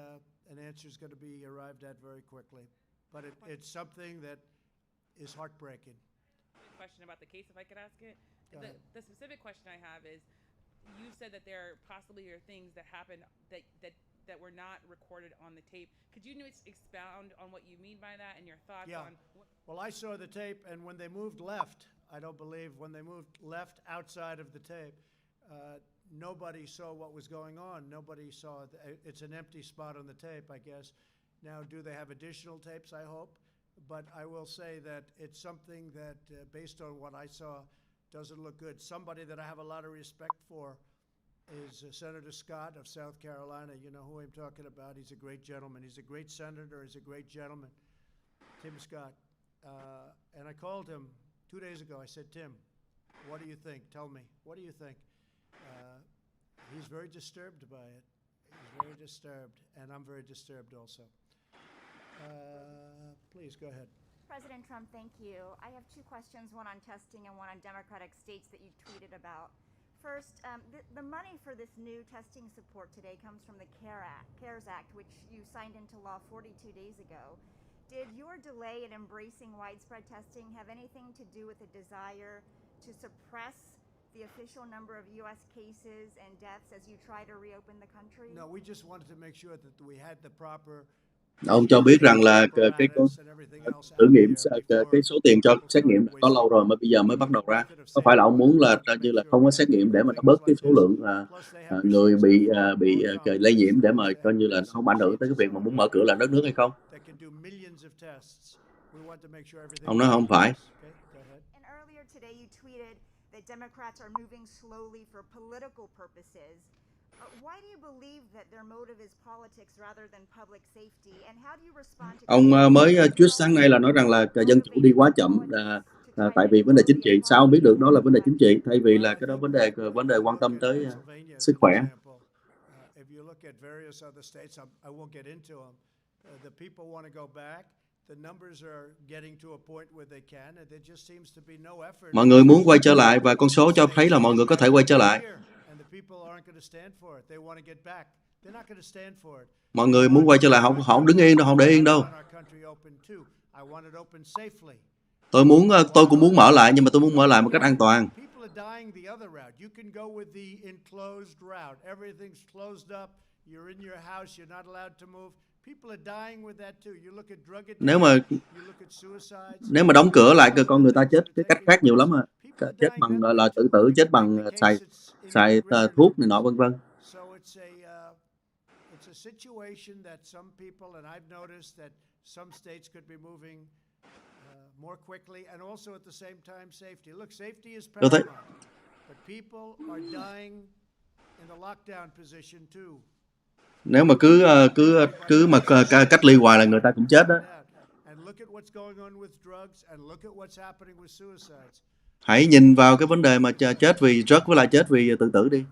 an answer is going to be arrived at very quickly. But it's something that is heartbreaking. Question about the case, if I could ask it. The specific question I have is, you said that there possibly are things that happened that were not recorded on the tape. Could you expound on what you mean by that and your thoughts on? Well, I saw the tape, and when they moved left, I don't believe when they moved left outside of the tape, nobody saw what was going on. Nobody saw it. It's an empty spot on the tape, I guess. Now, do they have additional tapes? I hope. But I will say that it's something that, based on what I saw, doesn't look good. Somebody that I have a lot of respect for is Senator Scott of South Carolina. You know who I'm talking about. He's a great gentleman. He's a great senator. He's a great gentleman, Tim Scott. And I called him 2 days ago. I said, Tim, what do you think? Tell me. What do you think? He's very disturbed by it. He's very disturbed, and I'm very disturbed also. Please, go ahead. President Trump, thank you. I have two questions, one on testing and one on Democratic states that you tweeted about. First, the money for this new testing support today comes from the CARES Act, which you signed into law 42 days ago. Did your delay in embracing widespread testing have anything to do with a desire to suppress the official number of U.S. cases and deaths as you try to reopen the country? No, we just wanted to make sure that we had the proper. Ông cho biết rằng là cái thử nghiệm cái số tiền cho xét nghiệm đã có lâu rồi mà bây giờ mới bắt đầu ra. Có phải là ông muốn là như là không có xét nghiệm để mà nó bớt cái số lượng người bị lây nhiễm để mà coi như là không ảnh hưởng tới cái việc mà muốn mở cửa lại đất nước hay không? Ông nói không phải. Democrats are moving slowly for political purposes. Why do you believe that their motive is politics rather than public safety? And how do you respond to Ông mới tweet sáng nay là nói rằng là dân chủ đi quá chậm tại vì vấn đề chính trị. Sao ông biết được đó là vấn đề chính trị thay vì là cái đó vấn đề quan tâm tới sức khỏe? If you look at various other states, I won't get into them. The people want to go back. The numbers are getting to a point where they can, and there just seems to be no effort. Mọi người muốn quay trở lại và con số cho thấy là mọi người có thể quay trở lại. And the people aren't going to stand for it. They want to get back. They're not going to stand for it. Mọi người muốn quay trở lại, không đứng yên đâu, không để yên đâu. I want it open safely. Tôi cũng muốn mở lại, nhưng mà tôi muốn mở lại một cách an toàn. People are dying the other route. You can go with the enclosed route. Everything's closed up. You're in your house. You're not allowed to move. People are dying with that too. You look at drug addiction. You look at suicides. Nếu mà đóng cửa lại, con người ta chết cái cách khác nhiều lắm à. Chết bằng là tự tử, chết bằng xài thuốc này nọ vân vân. So it's a situation that some people, and I've noticed that some states could be moving more quickly, and also at the same time safety. Look, safety is paramount, but people are dying in the lockdown position too. Nếu mà cứ mà cách ly hoài là người ta cũng chết đó. Hãy nhìn vào cái vấn đề mà chết vì drug với lại chết vì tự tử đi.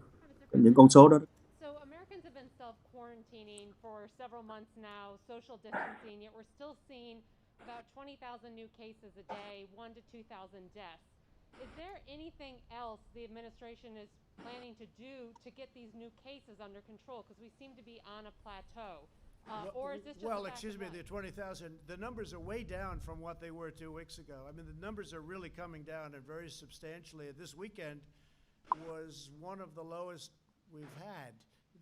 Những con số đó. So Americans have been self-quarantining for several months now, social distancing, yet we're still seeing about 20,000 new cases a day, 1 to 2,000 deaths. Is there anything else the administration is planning to do to get these new cases under control? Because we seem to be on a plateau. Or is this just excuse me, the 20,000, the numbers are way down from what they were 2 weeks ago. I mean, the numbers are really coming down and very substantially. This weekend was one of the lowest we've had.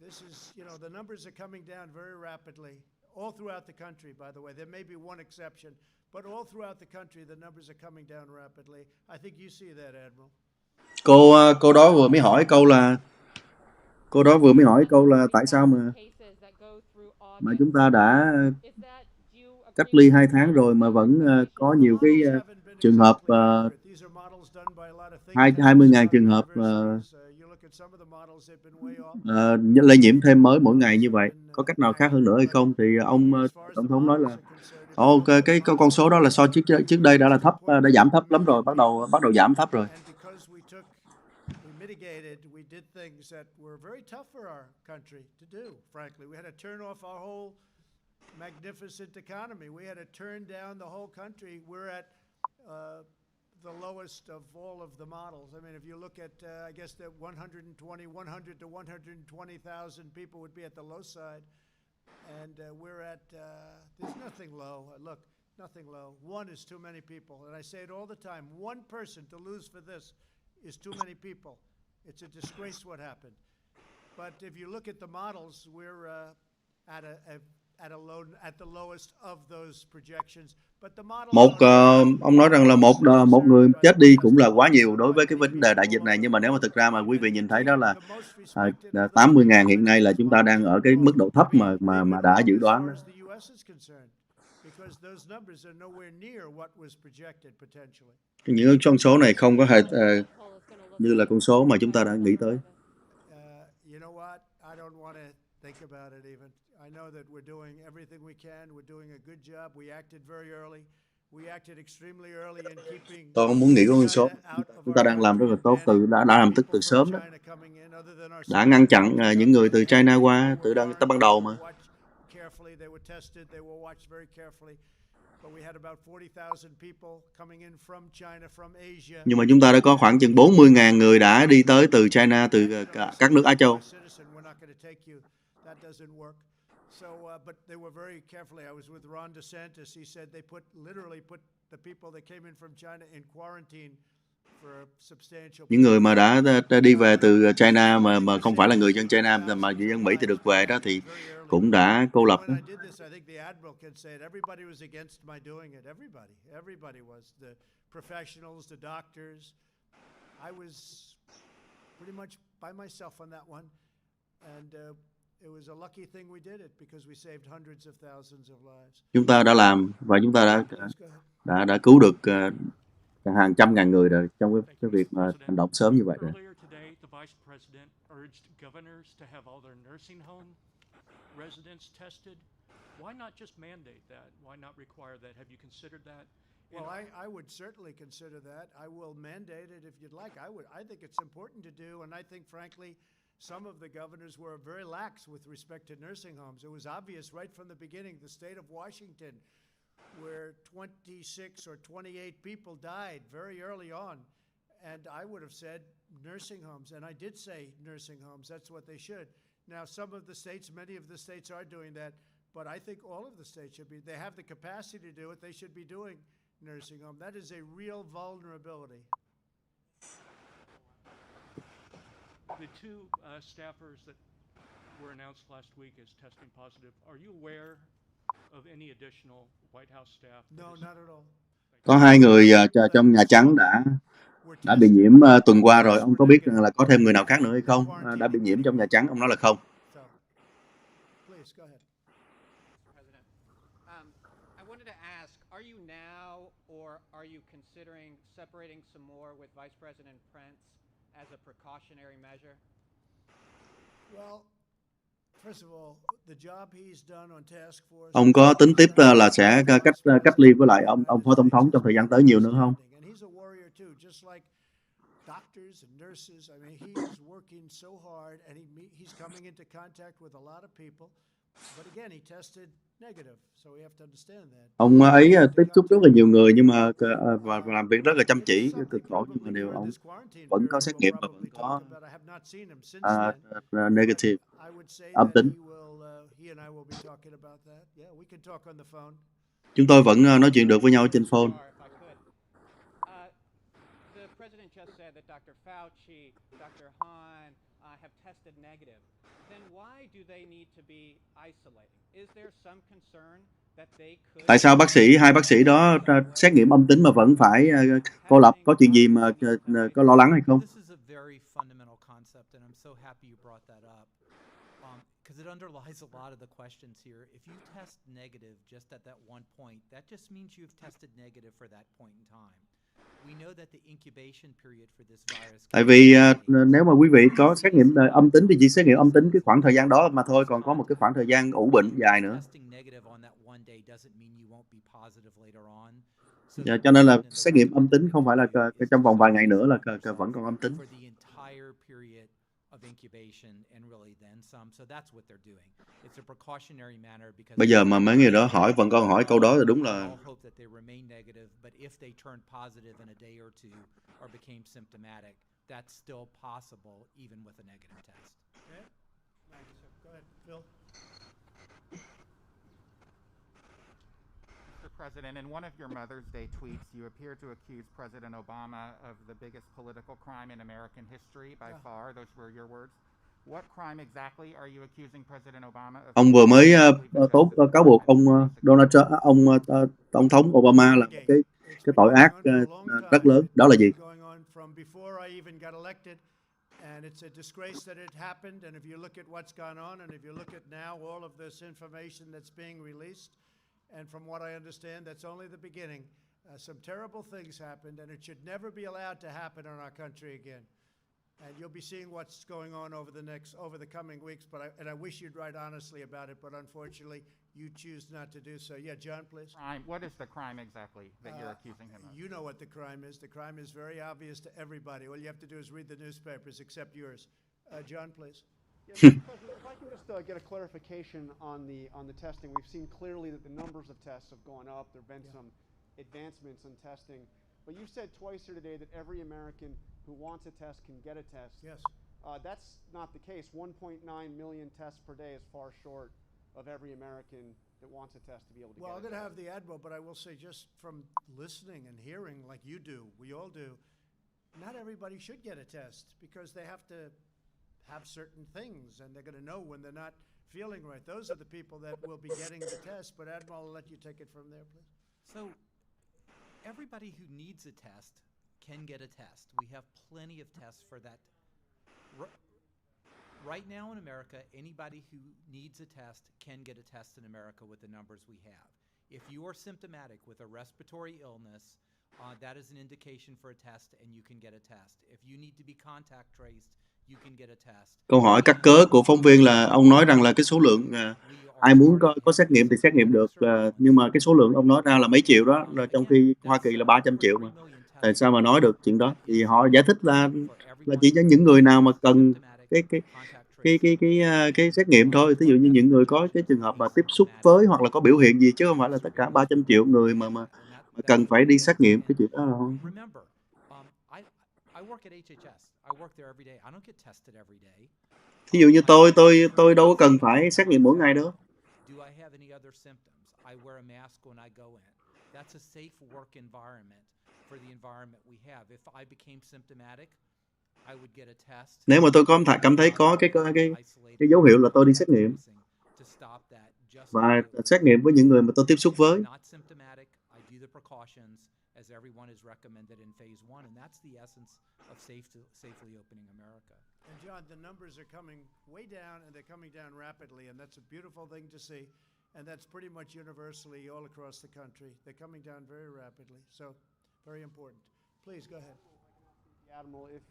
This is, the numbers are coming down very rapidly all throughout the country, by the way. There may be one exception, but all throughout the country, the numbers are coming down rapidly. I think you see that, Admiral. Cô đó vừa mới hỏi câu là tại sao mà chúng ta đã cách ly 2 tháng rồi mà vẫn có nhiều cái trường hợp 20.000 trường hợp lây nhiễm thêm mới mỗi ngày như vậy. Có cách nào khác hơn nữa hay không? Thì ông Tổng thống nói là cái con số đó là so trước đây đã là thấp, đã giảm thấp lắm rồi, bắt đầu giảm thấp rồi. We did things that were very tough for our country to do, frankly. We had to turn off our whole magnificent economy. We had to turn down the whole country. We're at the lowest of all of the models. I mean, if you look at, I guess that 100 to 120,000 people would be at the low side. And we're at, there's nothing low. Look, nothing low. One is too many people. And I say it all the time. One person to lose for this is too many people. It's a disgrace what happened. But if you look at the models, we're at the lowest of those projections. But the models ông nói rằng là một người chết đi cũng là quá nhiều đối với cái vấn đề đại dịch này, nhưng mà nếu mà thực ra mà quý vị nhìn thấy đó là 80.000 hiện nay là chúng ta đang ở cái mức độ thấp mà đã dự đoán đó. Những con số này không có hề như là con số mà chúng ta đã nghĩ tới. You know what? I don't want to think about it even. I know that we're doing everything we can. We're doing a good job. We acted very early. We acted extremely early in keeping. Tôi không muốn nghĩ con số. Chúng ta đang làm rất là tốt, đã làm từ sớm đó. Đã ngăn chặn những người từ China qua từ ban đầu mà. They were tested. They were watched very carefully. Nhưng mà chúng ta đã có khoảng chừng 40.000 người đã đi tới từ China, từ các nước Á Châu. But they were very carefully. I was with Ron DeSantis. He said they literally put the people that came in from China in quarantine for a substantial. Những người mà đã đi về từ China mà không phải là người dân China mà dân Mỹ thì được về đó thì cũng đã cô lập. I did this. I think the admiral can say it. Everybody was against my doing it. Everybody was. The professionals, the doctors. I was pretty much by myself on that one, and it was a lucky thing we did it because we saved hundreds of thousands of lives. Chúng ta đã làm và chúng ta đã cứu được hàng trăm ngàn người rồi trong cái việc mà hành động sớm như vậy rồi. urged governors to have all their nursing home residents tested. Why not just mandate that? Why not require that? Have you considered that? Well, I would certainly consider that. I will mandate it if you'd like. I think it's important to do, and I think, frankly, some of the governors were very lax with respect to nursing homes. It was obvious right from the beginning. The state of Washington, where 26 or 28 people died very early on, and I would have said nursing homes, and I did say nursing homes. That's what they should. Now, some of the states, many of the states are doing that, but I think all of the states should be. They have the capacity to do it. They should be doing nursing home. That is a real vulnerability. The two staffers that were announced last week as testing positive, are you aware of any additional White House staff? No, not at all. Có hai người trong Nhà Trắng đã bị nhiễm tuần qua rồi. Ông có biết rằng là có thêm người nào khác nữa hay không? Đã bị nhiễm trong Nhà Trắng, ông nói là không. Please, go ahead. President, I wanted to ask, are you now or are you considering separating some more with Vice President Pence as a precautionary measure? Well, first of all, the job he's done on task force. Ông có tính tiếp là sẽ cách ly với lại ông Phó Tổng thống trong thời gian tới nhiều nữa không? And he's a warrior too, just like doctors and nurses. I mean, he's working so hard, and he's coming into contact with a lot of people. But again, he tested negative, so we have to understand that. Ông ấy tiếp xúc rất là nhiều người nhưng mà và làm việc rất là chăm chỉ, cực khổ, nhưng mà điều ông vẫn có xét nghiệm và vẫn có negative, âm tính. Chúng tôi vẫn nói chuyện được với nhau trên phone. The president just said that Dr. Fauci, Dr. Hahn have tested negative. Then why do they need to be isolating? Is there some concern that they could? Tại sao hai bác sĩ đó xét nghiệm âm tính mà vẫn phải cô lập? Có chuyện gì mà có lo lắng hay không? This is a very fundamental concept, and I'm so happy you brought that up, because it underlies a lot of the questions here. If you test negative just at that one point, that just means you've tested negative for that point in time. Tại vì nếu mà quý vị có xét nghiệm âm tính thì chỉ xét nghiệm âm tính cái khoảng thời gian đó mà thôi, còn có một cái khoảng thời gian ủ bệnh dài nữa. Cho nên là xét nghiệm âm tính không phải là trong vòng vài ngày nữa là vẫn còn âm tính. Bây giờ mà mấy người đó hỏi, vẫn còn hỏi câu đó thì đúng là Mr. President, in one of your Mother's Day tweets, you appear to accuse President Obama of the biggest political crime in American history by far. Those were your words. What crime exactly are you accusing President Obama of? Ông vừa mới cáo buộc ông Donald Trump, Tổng thống Obama là cái tội ác rất lớn. Đó là gì? And it's a disgrace that it happened. And if you look at what's gone on, and if you look at now all of this information that's being released, and from what I understand, that's only the beginning. Some terrible things happened, and it should never be allowed to happen in our country again. And you'll be seeing what's going on over the coming weeks. And I wish you'd write honestly about it, but unfortunately, you choose not to do so. Yeah, John, please. What is the crime exactly that you're accusing him of? You know what the crime is. The crime is very obvious to everybody. All you have to do is read the newspapers, except yours. John, please. Yeah, President, if I can just get a clarification on the testing. We've seen clearly that the numbers of tests have gone up. There have been some advancements in testing. But you said twice here today that every American who wants a test can get a test. Yes. That's not the case. 1.9 million tests per day is far short of every American that wants a test to be able to get a test. Well, I'm going to have the Admiral, but I will say just from listening and hearing like you do, we all do, not everybody should get a test because they have to have certain things and they're going to know when they're not feeling right. Those are the people that will be getting the test. But Admiral, I'll let you take it from there, please. So everybody who needs a test can get a test. We have plenty of tests for that. Right now in America, anybody who needs a test can get a test in America with the numbers we have. If you are symptomatic with a respiratory illness, that is an indication for a test and you can get a test. If you need to be contact traced, you can get a test. Câu hỏi cắt cớ của phóng viên là ông nói rằng là cái số lượng ai muốn có xét nghiệm thì xét nghiệm được, nhưng mà cái số lượng ông nói ra là mấy triệu đó, là trong khi Hoa Kỳ là 300 triệu mà. Tại sao mà nói được chuyện đó? Thì họ giải thích là chỉ cho những người nào mà cần cái xét nghiệm thôi. Ví dụ như những người có cái trường hợp mà tiếp xúc với hoặc là có biểu hiện gì, chứ không phải là tất cả 300 triệu người mà cần phải đi xét nghiệm. Cái chuyện đó là không. Remember, I work at HHS. I work there every day. I don't get tested every day. Ví dụ như tôi đâu có cần phải xét nghiệm mỗi ngày đâu. Do I have any other symptoms? I wear a mask when I go in. That's a safe work environment for the environment we have. If I became symptomatic, I would get a test. Nếu mà tôi cảm thấy có cái dấu hiệu là tôi đi xét nghiệm và xét nghiệm với những người mà tôi tiếp xúc với. Not symptomatic, I do the precautions as everyone is recommended in phase 1, and that's the essence of safely opening America. And John, the numbers are coming way down, and they're coming down rapidly, and that's a beautiful thing to see. And that's pretty much universally all across the country. They're coming down very rapidly, so very important. Please go ahead. Admiral, if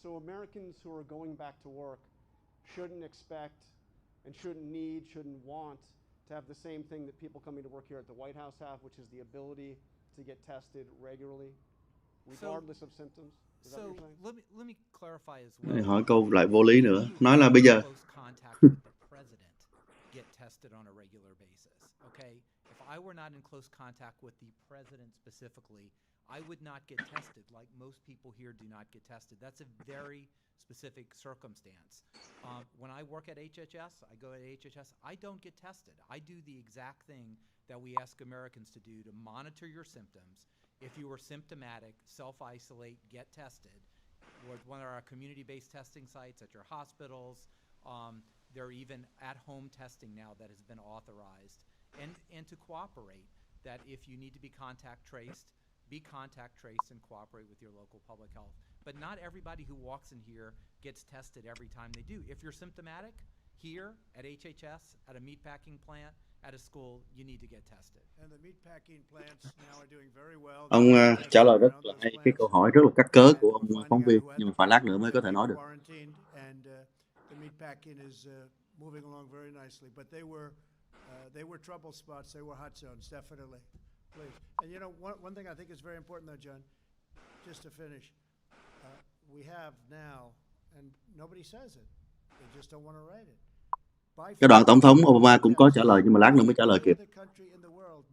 so Americans who are going back to work shouldn't expect and shouldn't want to have the same thing that people coming to work here at the White House have, which is the ability to get tested regularly, regardless of symptoms. Is that what you're saying? Let me clarify as well. Hỏi câu lại vô lý nữa. Nói là bây giờ get tested on a regular basis. Okay? If I were not in close contact with the president specifically, I would not get tested like most people here do not get tested. That's a very specific circumstance. When I work at HHS, I go at HHS, I don't get tested. I do the exact thing that we ask Americans to do to monitor your symptoms. If you are symptomatic, self-isolate, get tested. With one of our community-based testing sites at your hospitals, there are even at-home testing now that has been authorized. And to cooperate, that if you need to be contact traced and cooperate with your local public health. But not everybody who walks in here gets tested every time they do. If you're symptomatic, here at HHS, at a meatpacking plant, at a school, you need to get tested. And the meatpacking plants now are doing very well. Ông trả lời rất là hay cái câu hỏi rất là cắt cớ của ông phóng viên, nhưng mà phải lát nữa mới có thể nói được. And the meatpacking is moving along very nicely, but they were trouble spots. They were hot zones, definitely. Please. And you know, one thing I think is very important, though, John, just to finish, we have now, and nobody says it, they just don't want to write it. Cái đoạn Tổng thống Obama cũng có trả lời, nhưng mà lát nữa mới trả lời kịp.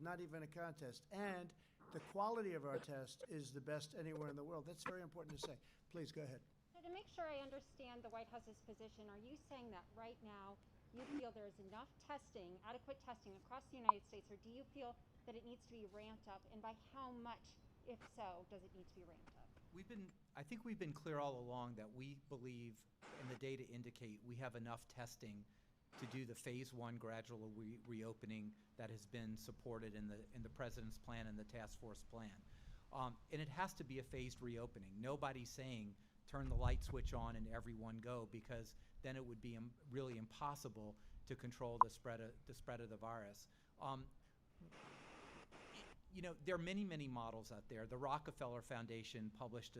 Not even a contest. And the quality of our test is the best anywhere in the world. That's very important to say. Please go ahead. So to make sure I understand the White House's position, are you saying that right now you feel there is enough testing, adequate testing across the United States, or do you feel that it needs to be ramped up, and by how much, if so, does it need to be ramped up? I think we've been clear all along that we believe, and the data indicate, we have enough testing to do the phase 1 gradual reopening that has been supported in the president's plan and the task force plan. And it has to be a phased reopening. Nobody's saying turn the light switch on and everyone go, because then it would be really impossible to control the spread of the virus. You know, there are many models out there. The Rockefeller Foundation published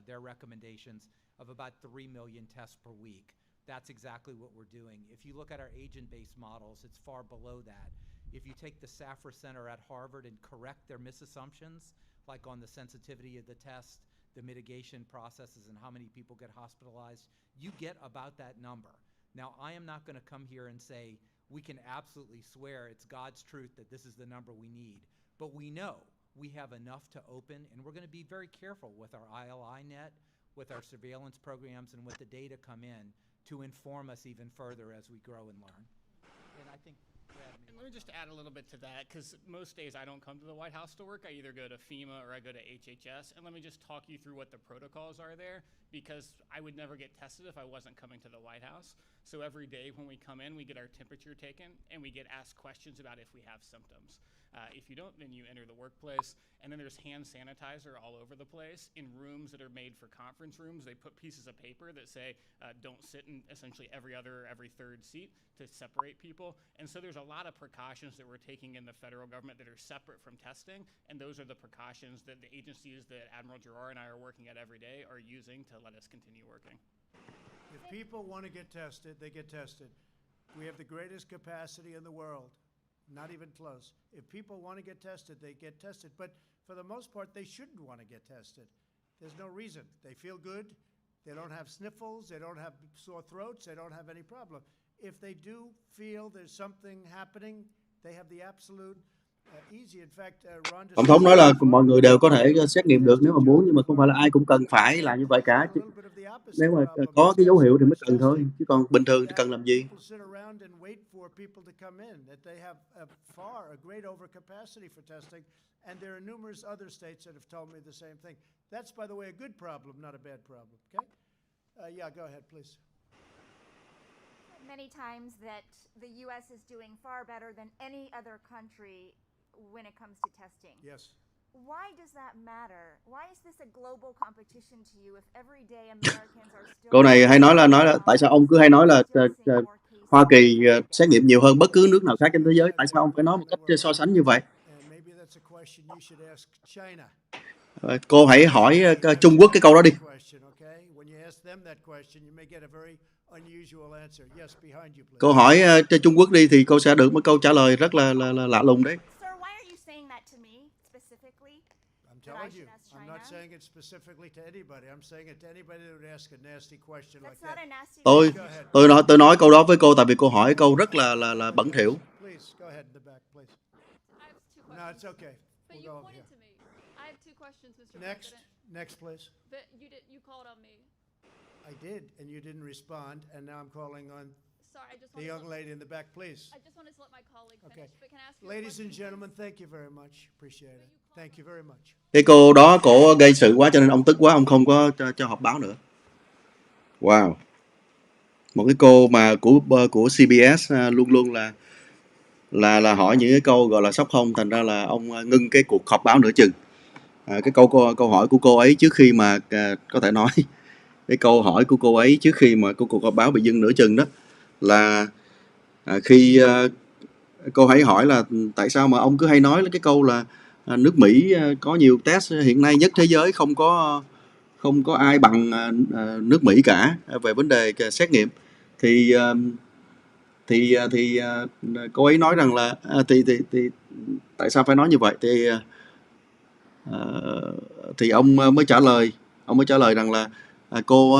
their recommendations of about 3 million tests per week. That's exactly what we're doing. If you look at our agent-based models, it's far below that. If you take the Safra Center at Harvard and correct their misassumptions, like on the sensitivity of the test, the mitigation processes, and how many people get hospitalized, you get about that number. Now, I am not going to come here and say we can absolutely swear it's God's truth that this is the number we need. But we know we have enough to open, and we're going to be very careful with our ILI net, with our surveillance programs, and with the data come in to inform us even further as we grow and learn. And I think And let me just add a little bit to that, because most days I don't come to the White House to work. I either go to FEMA or I go to HHS. And let me just talk you through what the protocols are there, because I would never get tested if I wasn't coming to the White House. So every day when we come in, we get our temperature taken and we get asked questions about if we have symptoms. If you don't, then you enter the workplace. And then there's hand sanitizer all over the place. In rooms that are made for conference rooms, they put pieces of paper that say, don't sit in essentially every third seat to separate people. And so there's a lot of precautions that we're taking in the federal government that are separate from testing. And those are the precautions that the agencies that Admiral Giroir and I are working at every day are using to let us continue working. If people want to get tested, they get tested. We have the greatest capacity in the world. Not even close. If people want to get tested, they get tested. But for the most part, they shouldn't want to get tested. There's no reason. They feel good. They don't have sniffles. They don't have sore throats. They don't have any problem. If they do feel there's something happening, they have the absolute easy. In fact, Ron Tổng thống nói là mọi người đều có thể DeSantis xét nghiệm được nếu mà muốn, nhưng mà không phải là ai cũng cần phải làm như vậy cả. Nếu mà có cái dấu hiệu thì mới cần thôi, chứ còn bình thường thì cần làm gì? people sit around and wait for people to come in, that they have a great overcapacity for testing, and there are numerous other states that have told me the same thing. That's, by the way, a good problem, not a bad problem, okay? Yeah, go ahead, please. Many times that the U.S. is doing far better than any other country when it comes to testing. Yes. Why does that matter? Why is this a global competition to you if every day Americans are still... Câu này hay nói là tại sao ông cứ hay nói là Hoa Kỳ xét nghiệm nhiều hơn bất cứ nước nào khác trên thế giới? Tại sao ông phải nói một cách so sánh như vậy? Cô hãy hỏi Trung Quốc cái câu đó đi. Cô hỏi Trung Quốc đi thì cô sẽ được một câu trả lời rất là lạ lùng đấy. I'm telling you, I'm not saying it specifically to anybody. I'm saying it to anybody that would ask a nasty question like that. Tôi nói câu đó với cô tại vì cô hỏi câu rất là bẩn thỉu. Please go ahead in the back, please. No, it's okay. We'll go over here. I have two questions, Mr. Next, President. next, please. But you called on me. I did, and you didn't respond, and now I'm calling on Sorry, I just the young lady in the back, please. I just wanted to let my colleague finish, Okay. but can I ask you a Ladies and question, gentlemen, thank you very much. Appreciate it. Thank you very much. Cái cô đó cổ gây sự quá cho nên ông tức quá, ông không có cho họp báo nữa. Wow. Một cái cô mà của CBS luôn luôn là hỏi những cái câu gọi là sốc hông, thành ra là ông ngưng cái cuộc họp báo nửa chừng. Cái câu hỏi của cô ấy trước khi mà có thể nói cái câu hỏi của cô ấy trước khi mà cuộc họp báo bị dừng nửa chừng đó là khi cô ấy hỏi là tại sao mà ông cứ hay nói cái câu là nước Mỹ có nhiều test hiện nay nhất thế giới, không có ai bằng nước Mỹ cả về vấn đề xét nghiệm, thì cô ấy nói rằng là thì tại sao phải nói như vậy, thì ông mới trả lời rằng là cô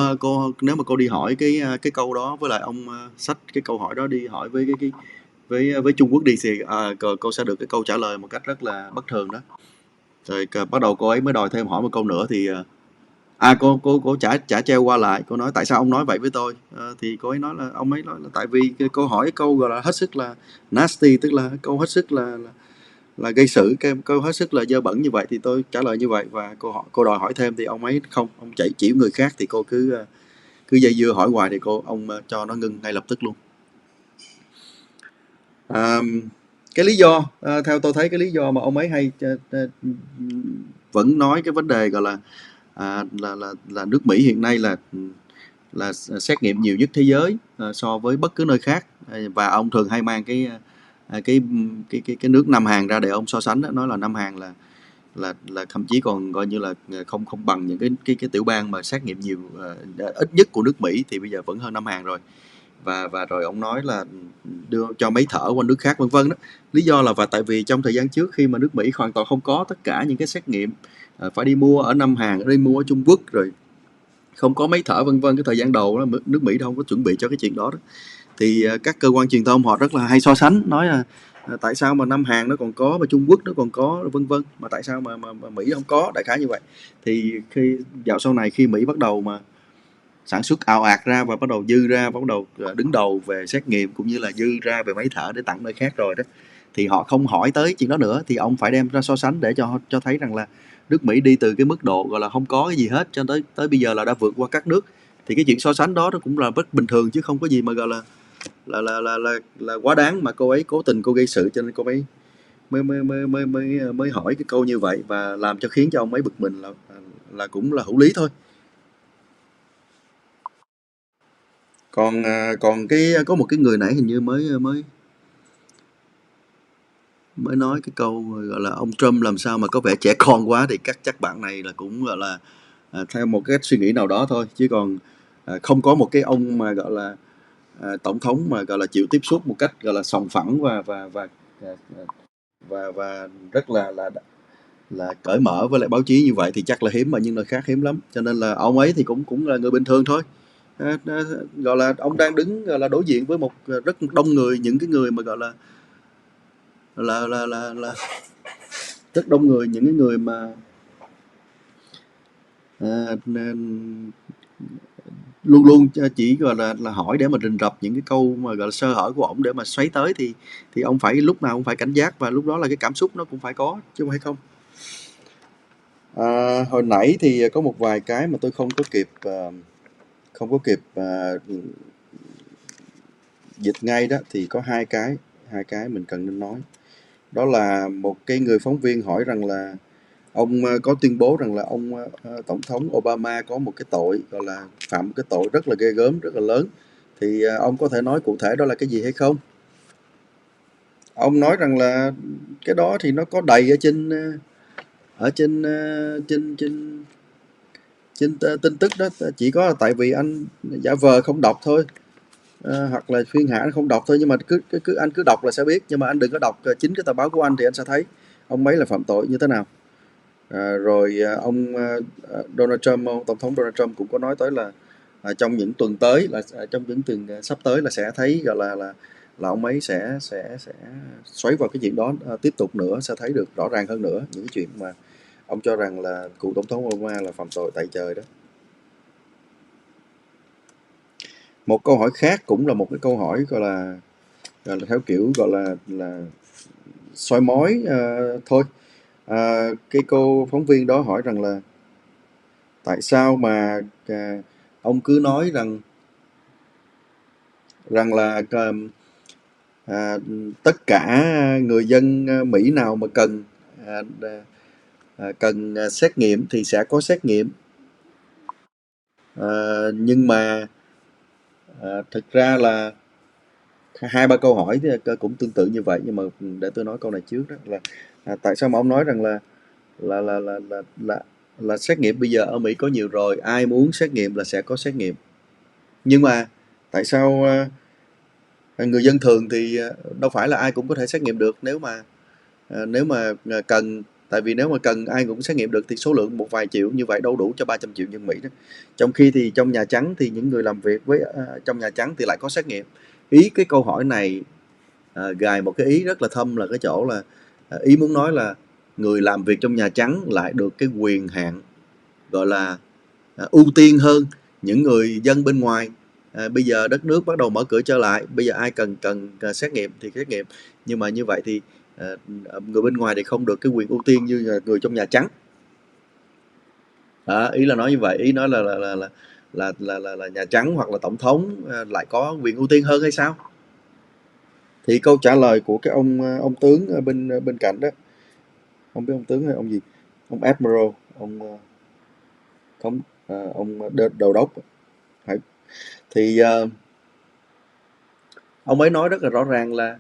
nếu mà cô đi hỏi cái câu đó, với lại ông xách cái câu hỏi đó đi hỏi với Trung Quốc đi thì cô sẽ được cái câu trả lời một cách rất là bất thường đó. Rồi bắt đầu cô ấy mới đòi thêm hỏi một câu nữa thì cô trả treo qua lại. Cô nói tại sao ông nói vậy với tôi? Thì cô ấy nói là ông ấy nói là tại vì cô hỏi câu gọi là hết sức là nasty, tức là câu hết sức là gây sự, câu hết sức là dơ bẩn như vậy, thì tôi trả lời như vậy. Và cô đòi hỏi thêm thì ông ấy không, ông chỉ người khác, thì cô cứ dây dưa hỏi hoài thì ông cho nó ngưng ngay lập tức luôn. Cái lý do theo tôi thấy cái lý do mà ông ấy hay vẫn nói cái vấn đề gọi là nước Mỹ hiện nay là xét nghiệm nhiều nhất thế giới so với bất cứ nơi khác, và ông thường hay mang cái nước Nam Hàn ra để ông so sánh đó, nói là Nam Hàn là thậm chí còn gọi như là không bằng những cái tiểu bang mà xét nghiệm nhiều ít nhất của nước Mỹ, thì bây giờ vẫn hơn Nam Hàn rồi. Và rồi ông nói là đưa cho máy thở qua nước khác vân vân đó. Lý do là tại vì trong thời gian trước khi mà nước Mỹ hoàn toàn không có tất cả những cái xét nghiệm, phải đi mua ở Nam Hàn, đi mua ở Trung Quốc, rồi không có máy thở vân vân, cái thời gian đầu đó, nước Mỹ đâu có chuẩn bị cho cái chuyện đó. Thì các cơ quan truyền thông họ rất là hay so sánh, nói là tại sao mà Nam Hàn nó còn có, mà Trung Quốc nó còn có vân vân, mà tại sao mà Mỹ không có, đại khái như vậy. Thì khi dạo sau này khi Mỹ bắt đầu mà sản xuất ào ạt ra và bắt đầu dư ra, bắt đầu đứng đầu về xét nghiệm cũng như là dư ra về máy thở để tặng nơi khác rồi đó, thì họ không hỏi tới chuyện đó nữa. Thì ông phải đem ra so sánh để cho thấy rằng là nước Mỹ đi từ cái mức độ gọi là không có cái gì hết cho tới bây giờ là đã vượt qua các nước. Thì cái chuyện so sánh đó nó cũng là bất bình thường, chứ không có gì mà gọi là quá đáng mà cô ấy cố tình cô gây sự, cho nên cô ấy mới hỏi cái câu như vậy và làm cho khiến cho ông ấy bực mình là cũng là hữu lý thôi. Còn có một cái người nãy hình như mới nói cái câu gọi là ông Trump làm sao mà có vẻ trẻ con quá, thì chắc bạn này là cũng gọi là theo một cái suy nghĩ nào đó thôi, chứ còn không có một cái ông mà gọi là tổng thống mà gọi là chịu tiếp xúc một cách gọi là sòng phẳng và rất là cởi mở với lại báo chí như vậy thì chắc là hiếm, mà những nơi khác hiếm lắm, cho nên là ông ấy thì cũng là người bình thường thôi. Gọi là ông đang đứng gọi là đối diện với một rất đông người, những cái người mà gọi là rất đông người, những cái người mà luôn luôn chỉ gọi là hỏi để mà rình rập những cái câu mà gọi là sơ hở của ổng để mà xoáy tới, thì ông phải lúc nào cũng phải cảnh giác, và lúc đó là cái cảm xúc nó cũng phải có chứ không phải không. Hồi nãy thì có một vài cái mà tôi không có kịp dịch ngay đó, thì có hai cái mình cần nên nói. Đó là một cái người phóng viên hỏi rằng là ông có tuyên bố rằng là ông tổng thống Obama có một cái tội, gọi là phạm một cái tội rất là ghê gớm, rất là lớn, thì ông có thể nói cụ thể đó là cái gì hay không? Ông nói rằng là cái đó thì nó có đầy ở trên tin tức đó, chỉ có là tại vì anh giả vờ không đọc thôi, hoặc là phiên hạ không đọc thôi, nhưng mà anh cứ đọc là sẽ biết, nhưng mà anh đừng có đọc chính cái tờ báo của anh thì anh sẽ thấy ông ấy là phạm tội như thế nào. Rồi ông Donald Trump, tổng thống Donald Trump cũng có nói tới là trong những tuần tới, là trong những tuần sắp tới là sẽ thấy gọi là ông ấy sẽ xoáy vào cái chuyện đó tiếp tục nữa, sẽ thấy được rõ ràng hơn nữa những cái chuyện mà ông cho rằng là cựu tổng thống Obama là phạm tội tại trời đó. Một câu hỏi khác cũng là một cái câu hỏi gọi là theo kiểu gọi là soi mói thôi. Cái cô phóng viên đó hỏi rằng là tại sao mà ông cứ nói rằng là tất cả người dân Mỹ nào mà cần xét nghiệm thì sẽ có xét nghiệm, nhưng mà thực ra là hai ba câu hỏi thì cũng tương tự như vậy, nhưng mà để tôi nói câu này trước đó là tại sao mà ông nói rằng là xét nghiệm bây giờ ở Mỹ có nhiều rồi, ai muốn xét nghiệm là sẽ có xét nghiệm, nhưng mà tại sao người dân thường thì đâu phải là ai cũng có thể xét nghiệm được nếu mà cần. Tại vì nếu mà cần ai cũng xét nghiệm được thì số lượng một vài triệu như vậy đâu đủ cho 300 triệu dân Mỹ đó. Trong khi thì trong Nhà Trắng thì những người làm việc với trong Nhà Trắng thì lại có xét nghiệm. Ý cái câu hỏi này gài một cái ý rất là thâm, là cái chỗ là ý muốn nói là người làm việc trong Nhà Trắng lại được cái quyền hạn gọi là ưu tiên hơn những người dân bên ngoài. Bây giờ đất nước bắt đầu mở cửa trở lại, bây giờ ai cần xét nghiệm thì xét nghiệm, nhưng mà như vậy thì người bên ngoài thì không được cái quyền ưu tiên như người trong Nhà Trắng. Ý là nói như vậy, ý nói là Nhà Trắng hoặc là tổng thống lại có quyền ưu tiên hơn hay sao? Thì câu trả lời của cái ông tướng ở bên cạnh đó, không biết ông tướng hay ông gì, ông Admiral, ông đầu đốc, thì ông ấy nói rất là rõ ràng là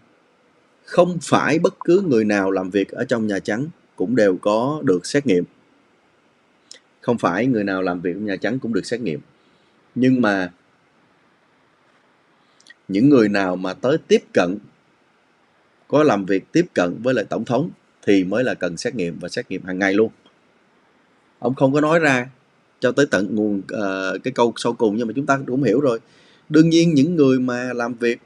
không phải bất cứ người nào làm việc ở trong Nhà Trắng cũng đều có được xét nghiệm. Không phải người nào làm việc trong Nhà Trắng cũng được xét nghiệm. Nhưng mà những người nào mà tới tiếp cận, có làm việc tiếp cận với lại tổng thống thì mới là cần xét nghiệm, và xét nghiệm hàng ngày luôn. Ông không có nói ra cho tới tận nguồn cái câu sau cùng, nhưng mà chúng ta cũng hiểu rồi. Đương nhiên những người mà làm việc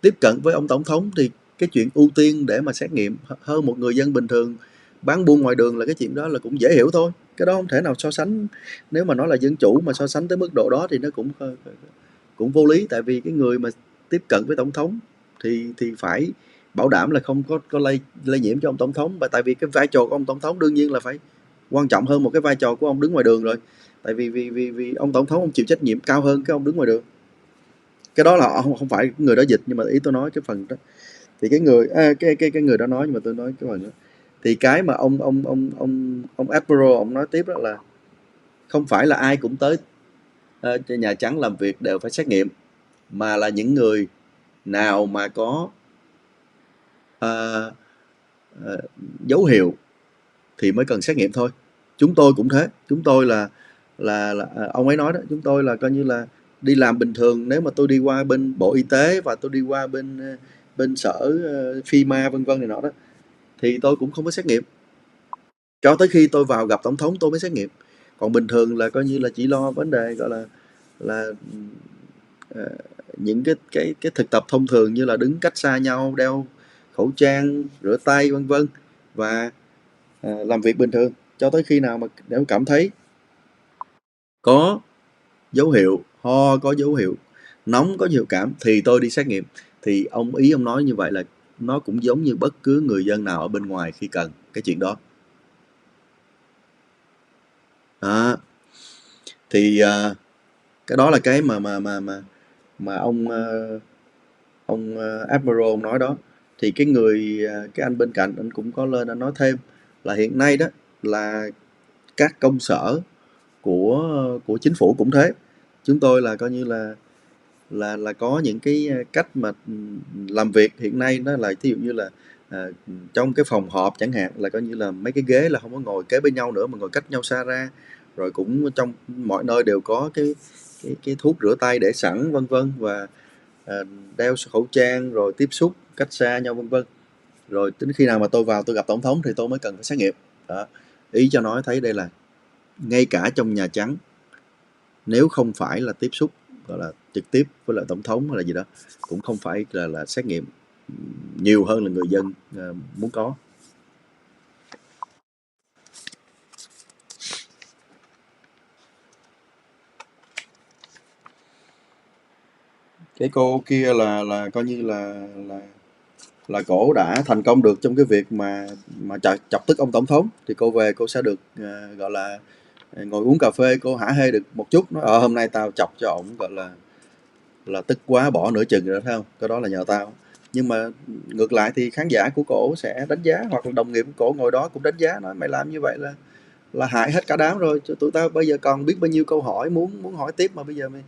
tiếp cận với ông tổng thống thì cái chuyện ưu tiên để mà xét nghiệm hơn một người dân bình thường bán buôn ngoài đường là cái chuyện đó là cũng dễ hiểu thôi. Cái đó không thể nào so sánh, nếu mà nói là dân chủ mà so sánh tới mức độ đó thì nó cũng vô lý. Tại vì cái người mà tiếp cận với tổng thống thì phải bảo đảm là không có lây nhiễm cho ông tổng thống, và tại vì cái vai trò của ông tổng thống đương nhiên là phải quan trọng hơn một cái vai trò của ông đứng ngoài đường rồi. Tại vì ông tổng thống ông chịu trách nhiệm cao hơn cái ông đứng ngoài đường. Cái đó là không phải người đó dịch, nhưng mà ý tôi nói cái phần đó thì cái người đó nói, nhưng mà tôi nói cái phần đó thì cái mà ông Admiral ông nói tiếp đó là không phải là ai cũng tới Nhà Trắng làm việc đều phải xét nghiệm, mà là những người nào mà có dấu hiệu thì mới cần xét nghiệm thôi. Chúng tôi cũng thế, chúng tôi là ông ấy nói đó, chúng tôi là coi như là đi làm bình thường, nếu mà tôi đi qua bên Bộ Y tế và tôi đi qua bên sở FEMA vân vân này nọ đó, thì tôi cũng không có xét nghiệm. Cho tới khi tôi vào gặp Tổng thống tôi mới xét nghiệm. Còn bình thường là coi như là chỉ lo vấn đề gọi là những cái thực tập thông thường như là đứng cách xa nhau, đeo khẩu trang, rửa tay vân vân, và làm việc bình thường cho tới khi nào mà nếu cảm thấy có dấu hiệu ho, có dấu hiệu nóng, có dấu hiệu cảm thì tôi đi xét nghiệm. Thì ông nói như vậy là nó cũng giống như bất cứ người dân nào ở bên ngoài khi cần cái chuyện đó. Đó. Thì cái đó là cái mà ông Admiral ông nói đó. Thì cái anh bên cạnh anh cũng có lên anh nói thêm là hiện nay đó là các công sở của chính phủ cũng thế. Chúng tôi là coi như là có những cái cách mà làm việc hiện nay đó là thí dụ như là trong cái phòng họp chẳng hạn là coi như là mấy cái ghế là không có ngồi kế bên nhau nữa mà ngồi cách nhau xa ra, rồi cũng trong mọi nơi đều có cái thuốc rửa tay để sẵn vân vân, và đeo khẩu trang rồi tiếp xúc cách xa nhau vân vân. Rồi đến khi nào mà tôi vào tôi gặp Tổng thống thì tôi mới cần phải xét nghiệm đó. Ý cho nói thấy đây là ngay cả trong Nhà Trắng, nếu không phải là tiếp xúc gọi là trực tiếp với lại Tổng thống hay là gì đó, cũng không phải là xét nghiệm nhiều hơn là người dân muốn có. Cái cô kia là coi như là cổ đã thành công được trong cái việc mà chọc tức ông Tổng thống, thì cô về cô sẽ được gọi là ngồi uống cà phê, cô hả hê được một chút, nói hôm nay tao chọc cho ổng gọi là tức quá bỏ nửa chừng rồi, thấy không, cái đó là nhờ tao. Nhưng mà ngược lại thì khán giả của cổ sẽ đánh giá, hoặc là đồng nghiệp của cổ ngồi đó cũng đánh giá, nói mày làm như vậy là hại hết cả đám rồi, tụi tao bây giờ còn biết bao nhiêu câu hỏi muốn hỏi tiếp, mà bây giờ mày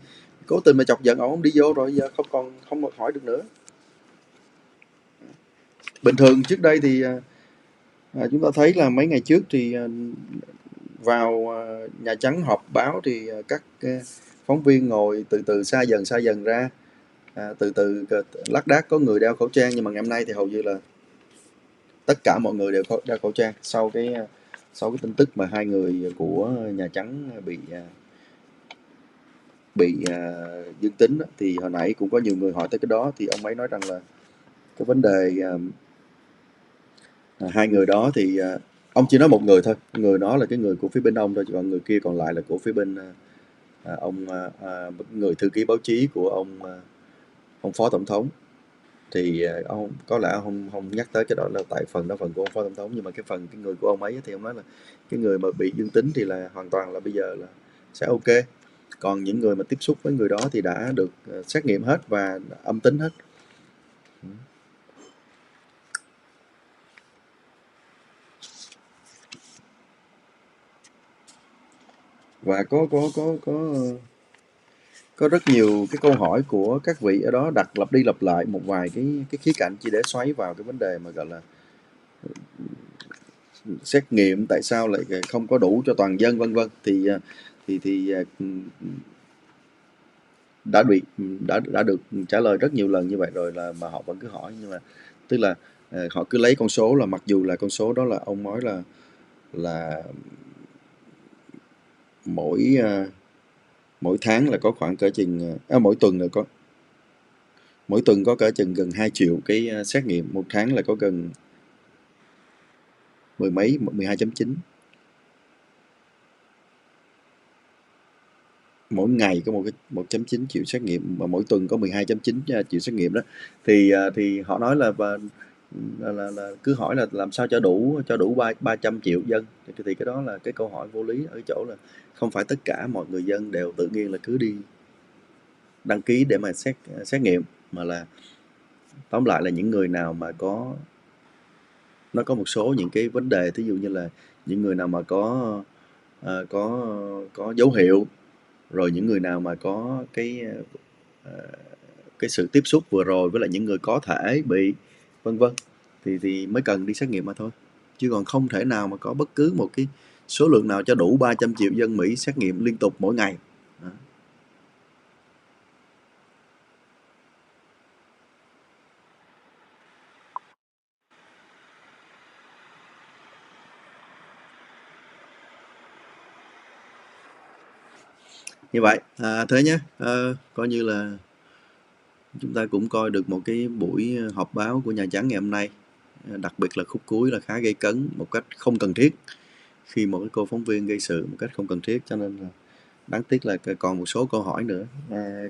cố tình mà chọc giận ổng đi vô rồi, giờ không hỏi được nữa. Bình thường trước đây thì chúng ta thấy là mấy ngày trước thì vào Nhà Trắng họp báo thì các phóng viên ngồi từ từ xa dần ra, từ từ lác đác có người đeo khẩu trang, nhưng mà ngày hôm nay thì hầu như là tất cả mọi người đều đeo khẩu trang sau cái tin tức mà 2 người của Nhà Trắng bị dương tính đó. Thì hồi nãy cũng có nhiều người hỏi tới cái đó, thì ông ấy nói rằng là cái vấn đề 2 người đó thì ông chỉ nói một người thôi, người đó là cái người của phía bên ông thôi, còn người kia còn lại là của phía bên ông người thư ký báo chí của ông Phó Tổng thống. Thì ông có lẽ không nhắc tới cái đó là tại phần đó phần của ông Phó Tổng thống, nhưng mà cái người của ông ấy thì ông nói là cái người mà bị dương tính thì là hoàn toàn là bây giờ là sẽ ok, còn những người mà tiếp xúc với người đó thì đã được xét nghiệm hết và âm tính hết. Và có rất nhiều cái câu hỏi của các vị ở đó đặt lặp đi lặp lại một vài cái khía cạnh chỉ để xoáy vào cái vấn đề mà gọi là xét nghiệm tại sao lại không có đủ cho toàn dân vân vân. Thì đã được trả lời rất nhiều lần như vậy rồi mà họ vẫn cứ hỏi. Nhưng mà tức là họ cứ lấy con số, là mặc dù là con số đó là ông nói là mỗi tháng là có khoảng cỡ chừng mỗi tuần có cỡ chừng gần 2 triệu cái xét nghiệm, một tháng là có gần 12.9, mỗi ngày có 1.9 triệu xét nghiệm, mà mỗi tuần có 12.9 triệu xét nghiệm đó. Thì họ nói là cứ hỏi là làm sao cho đủ 300 triệu dân. Thì cái đó là cái câu hỏi vô lý ở chỗ là không phải tất cả mọi người dân đều tự nhiên là cứ đi đăng ký để mà xét nghiệm, mà là tóm lại là những người nào mà nó có một số những cái vấn đề, thí dụ như là những người nào mà có dấu hiệu, rồi những người nào mà có cái sự tiếp xúc vừa rồi với lại những người có thể bị vân vân thì mới cần đi xét nghiệm mà thôi, chứ còn không thể nào mà có bất cứ một cái số lượng nào cho đủ 300 triệu dân Mỹ xét nghiệm liên tục mỗi ngày. Đó. Như vậy thế nhé, coi như là chúng ta cũng coi được một cái buổi họp báo của Nhà Trắng ngày hôm nay, đặc biệt là khúc cuối là khá gây cấn một cách không cần thiết, khi một cái cô phóng viên gây sự một cách không cần thiết, cho nên là đáng tiếc là còn một số câu hỏi nữa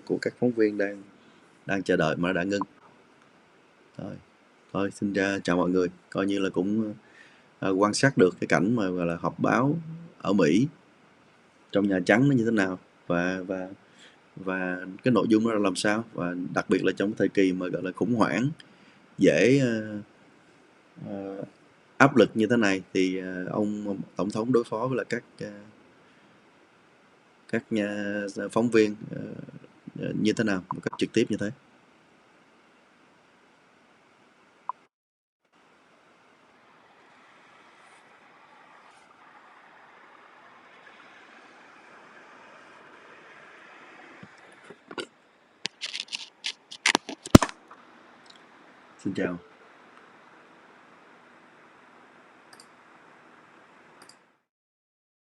của các phóng viên đang chờ đợi mà đã ngưng. Thôi xin chào mọi người, coi như là cũng quan sát được cái cảnh mà gọi là họp báo ở Mỹ trong Nhà Trắng nó như thế nào, và cái nội dung nó là làm sao, và đặc biệt là trong cái thời kỳ mà gọi là khủng hoảng dễ áp lực như thế này thì ông tổng thống đối phó với là các phóng viên như thế nào, một cách trực tiếp như thế. Xin chào.